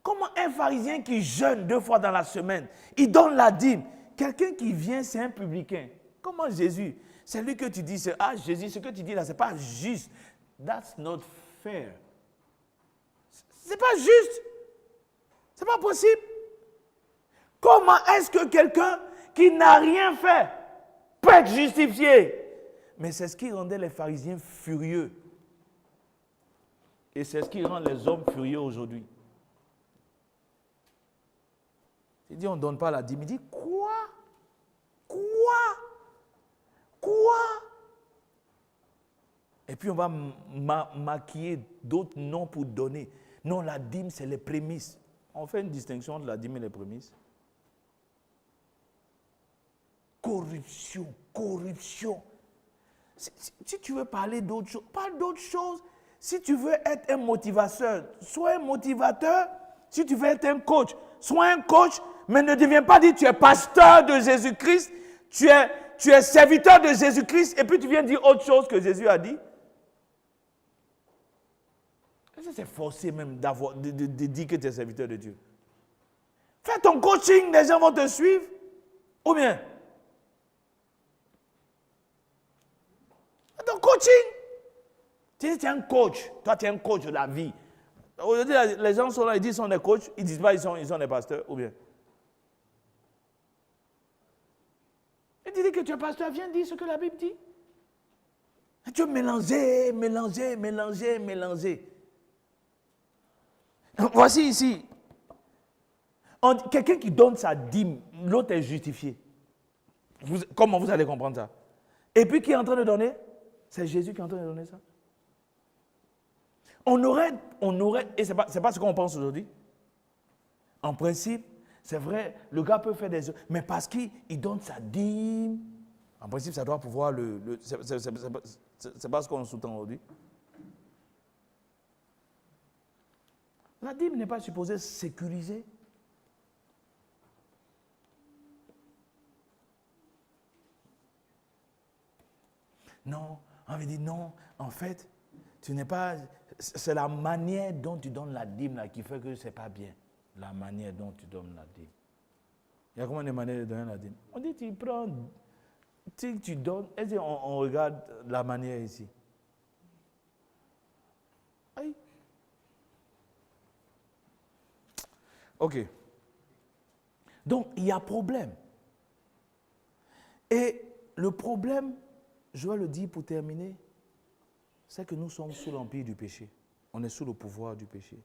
A: Comment un pharisien qui jeûne 2 fois dans la semaine, il donne la dîme. Quelqu'un qui vient, c'est un publicain. Comment Jésus? C'est lui que tu dis, Jésus, ce que tu dis là, ce n'est pas juste. That's not fair. Ce n'est pas juste. Ce n'est pas possible. Comment est-ce que quelqu'un qui n'a rien fait peut être justifié? Mais c'est ce qui rendait les pharisiens furieux. Et c'est ce qui rend les hommes furieux aujourd'hui. Il dit, on ne donne pas la dîme. Il dit, quoi? Et puis on va maquiller d'autres noms pour donner. Non, la dîme, c'est les prémices. On fait une distinction entre la dîme et les prémices. Corruption. Si tu veux parler d'autre chose, parle d'autre chose. Si tu veux être un motivateur, sois un motivateur. Si tu veux être un coach, sois un coach, mais ne deviens pas dire tu es pasteur de Jésus-Christ, tu es serviteur de Jésus-Christ, et puis tu viens dire autre chose que Jésus a dit. C'est forcé même de dire que tu es serviteur de Dieu. Fais ton coaching, les gens vont te suivre. Ou bien, ton coaching. Tu es un coach. Toi, tu es un coach de la vie. Aujourd'hui, les gens sont là, ils disent qu'ils sont des coachs. Ils ne disent pas qu'ils sont des pasteurs, ou bien. Et tu dis que tu es pasteur, viens dire ce que la Bible dit. Et tu veux mélanger. Voici ici. Quelqu'un qui donne sa dîme, l'autre est justifié. Comment vous allez comprendre ça? Et puis qui est en train de donner? C'est Jésus qui est en train de donner ça. On aurait, et ce n'est pas ce qu'on pense aujourd'hui. En principe, c'est vrai, le gars peut faire des œuvres, mais parce qu'il donne sa dîme, en principe, ça doit pouvoir c'est pas ce qu'on sous-tend aujourd'hui. La dîme n'est pas supposée sécuriser. Non, on avait dit non, en fait, tu n'es pas. C'est la manière dont tu donnes la dîme là, qui fait que ce n'est pas bien. La manière dont tu donnes la dîme. Il y a combien de manières de donner la dîme? On dit tu prends, tu donnes, et on regarde la manière ici. Aïe. Ok. Donc, il y a problème. Et le problème, je dois le dire pour terminer, c'est que nous sommes sous l'empire du péché. On est sous le pouvoir du péché.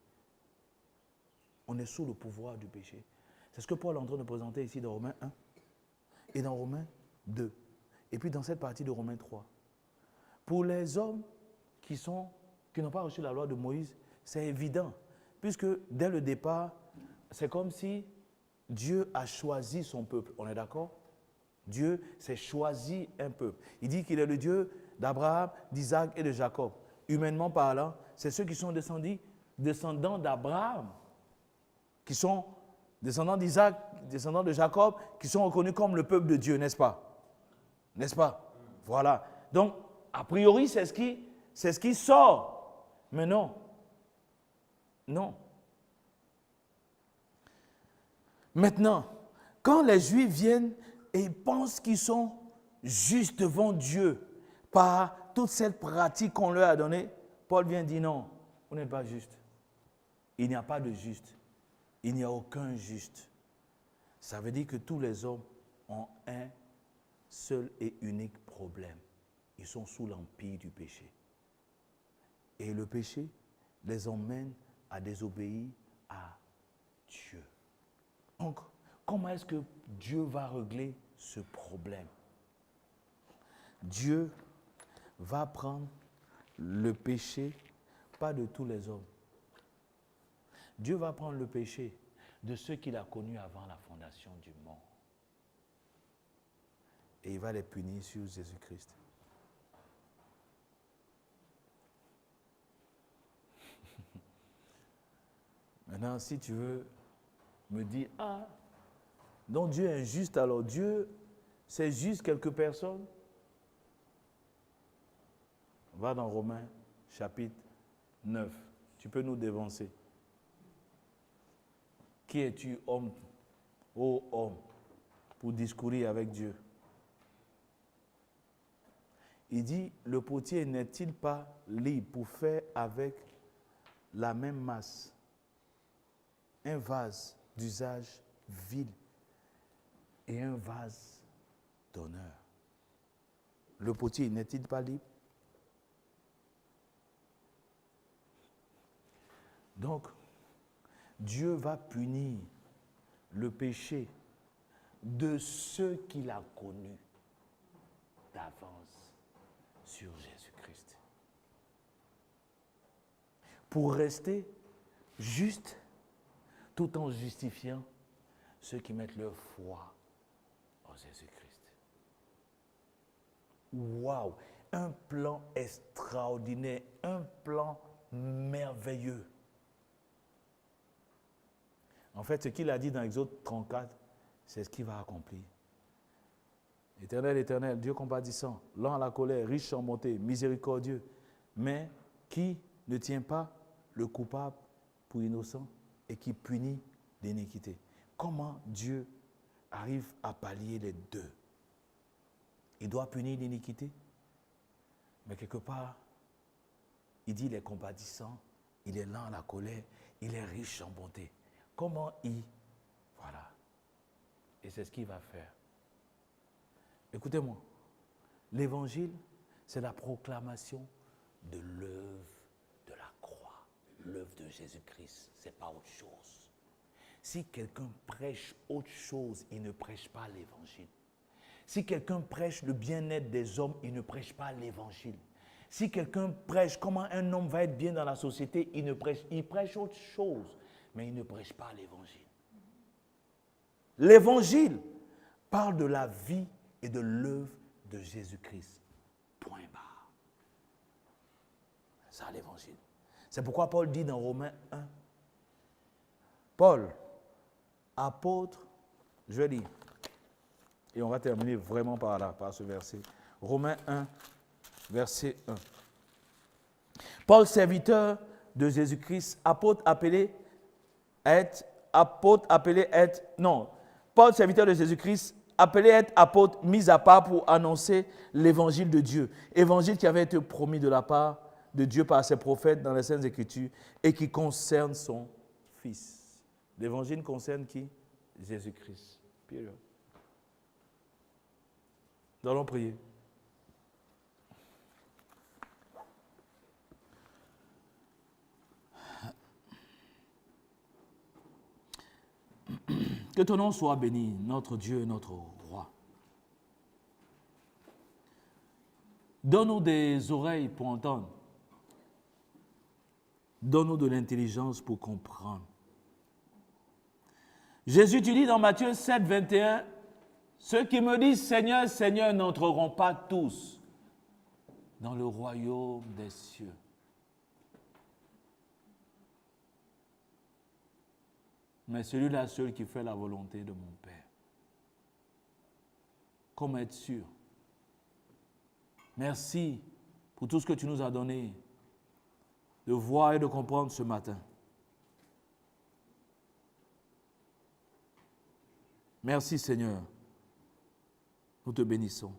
A: On est sous le pouvoir du péché. C'est ce que Paul est en train de présenter ici dans Romains 1 et dans Romains 2. Et puis dans cette partie de Romains 3. Pour les hommes qui n'ont pas reçu la loi de Moïse, c'est évident. Puisque dès le départ, c'est comme si Dieu a choisi son peuple. On est d'accord? Dieu s'est choisi un peuple. Il dit qu'il est le Dieu d'Abraham, d'Isaac et de Jacob. Humainement parlant, c'est ceux qui sont descendants d'Abraham, qui sont descendants d'Isaac, descendants de Jacob, qui sont reconnus comme le peuple de Dieu, n'est-ce pas? N'est-ce pas? Voilà. Donc, a priori, c'est ce qui sort. Mais non. Non. Maintenant, quand les Juifs viennent et ils pensent qu'ils sont justes devant Dieu par toute cette pratique qu'on leur a donnée, Paul vient dire non, vous n'êtes pas juste. Il n'y a pas de juste. Il n'y a aucun juste. Ça veut dire que tous les hommes ont un seul et unique problème. Ils sont sous l'empire du péché. Et le péché les emmène à désobéir à Dieu. Donc, comment est-ce que Dieu va régler ce problème? Dieu va prendre le péché, pas de tous les hommes. Dieu va prendre le péché de ceux qu'il a connus avant la fondation du monde. Et il va les punir sur Jésus-Christ. Maintenant, si tu veux me dire, ah, donc Dieu est injuste, alors Dieu, c'est juste quelques personnes. Va dans Romains, chapitre 9. Tu peux nous dévancer. Qui es-tu, homme, ô homme, pour discourir avec Dieu? Il dit, le potier n'est-il pas libre pour faire avec la même masse un vase d'usage vil et un vase d'honneur? Le potier n'est-il pas libre? Donc, Dieu va punir le péché de ceux qu'il a connus d'avance sur Jésus-Christ. Pour rester juste tout en justifiant ceux qui mettent leur foi en Jésus-Christ. Waouh! Un plan extraordinaire, un plan merveilleux. En fait, ce qu'il a dit dans Exode 34, c'est ce qu'il va accomplir. Éternel, éternel, Dieu compatissant, lent à la colère, riche en bonté, miséricordieux, mais qui ne tient pas le coupable pour innocent et qui punit l'iniquité. Comment Dieu arrive à pallier les deux? Il doit punir l'iniquité, mais quelque part, Il dit, il est compatissant, il est lent à la colère, il est riche en bonté. Comment il... Voilà. Et c'est ce qu'il va faire. Écoutez-moi. L'évangile, c'est la proclamation de l'œuvre de la croix. L'œuvre de Jésus-Christ, ce n'est pas autre chose. Si quelqu'un prêche autre chose, il ne prêche pas l'évangile. Si quelqu'un prêche le bien-être des hommes, il ne prêche pas l'évangile. Si quelqu'un prêche comment un homme va être bien dans la société, il prêche autre chose, mais il ne prêche pas l'évangile. L'évangile parle de la vie et de l'œuvre de Jésus-Christ. Point barre. C'est ça l'évangile. C'est pourquoi Paul dit dans Romains 1, Paul, apôtre, je vais lire, et on va terminer vraiment par là, par ce verset. Romains 1, verset 1. Paul, serviteur de Jésus-Christ, Paul, serviteur de Jésus-Christ, appelé à être apôtre, mis à part pour annoncer l'évangile de Dieu. Évangile qui avait été promis de la part de Dieu par ses prophètes dans les Saintes Écritures et qui concerne son Fils. L'évangile concerne qui? Jésus-Christ. Période. Nous allons prier. Que ton nom soit béni, notre Dieu et notre Roi. Donne-nous des oreilles pour entendre. Donne-nous de l'intelligence pour comprendre. Jésus, tu dis dans Matthieu 7, 21, ceux qui me disent Seigneur, Seigneur n'entreront pas tous dans le royaume des cieux. Mais celui-là seul qui fait la volonté de mon Père. Comment être sûr? Merci pour tout ce que tu nous as donné de voir et de comprendre ce matin. Merci Seigneur. Nous te bénissons.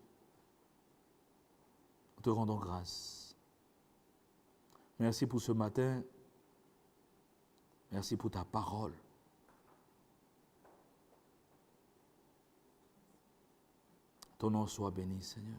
A: Nous te rendons grâce. Merci pour ce matin. Merci pour ta parole. Ton nom soit béni, Seigneur.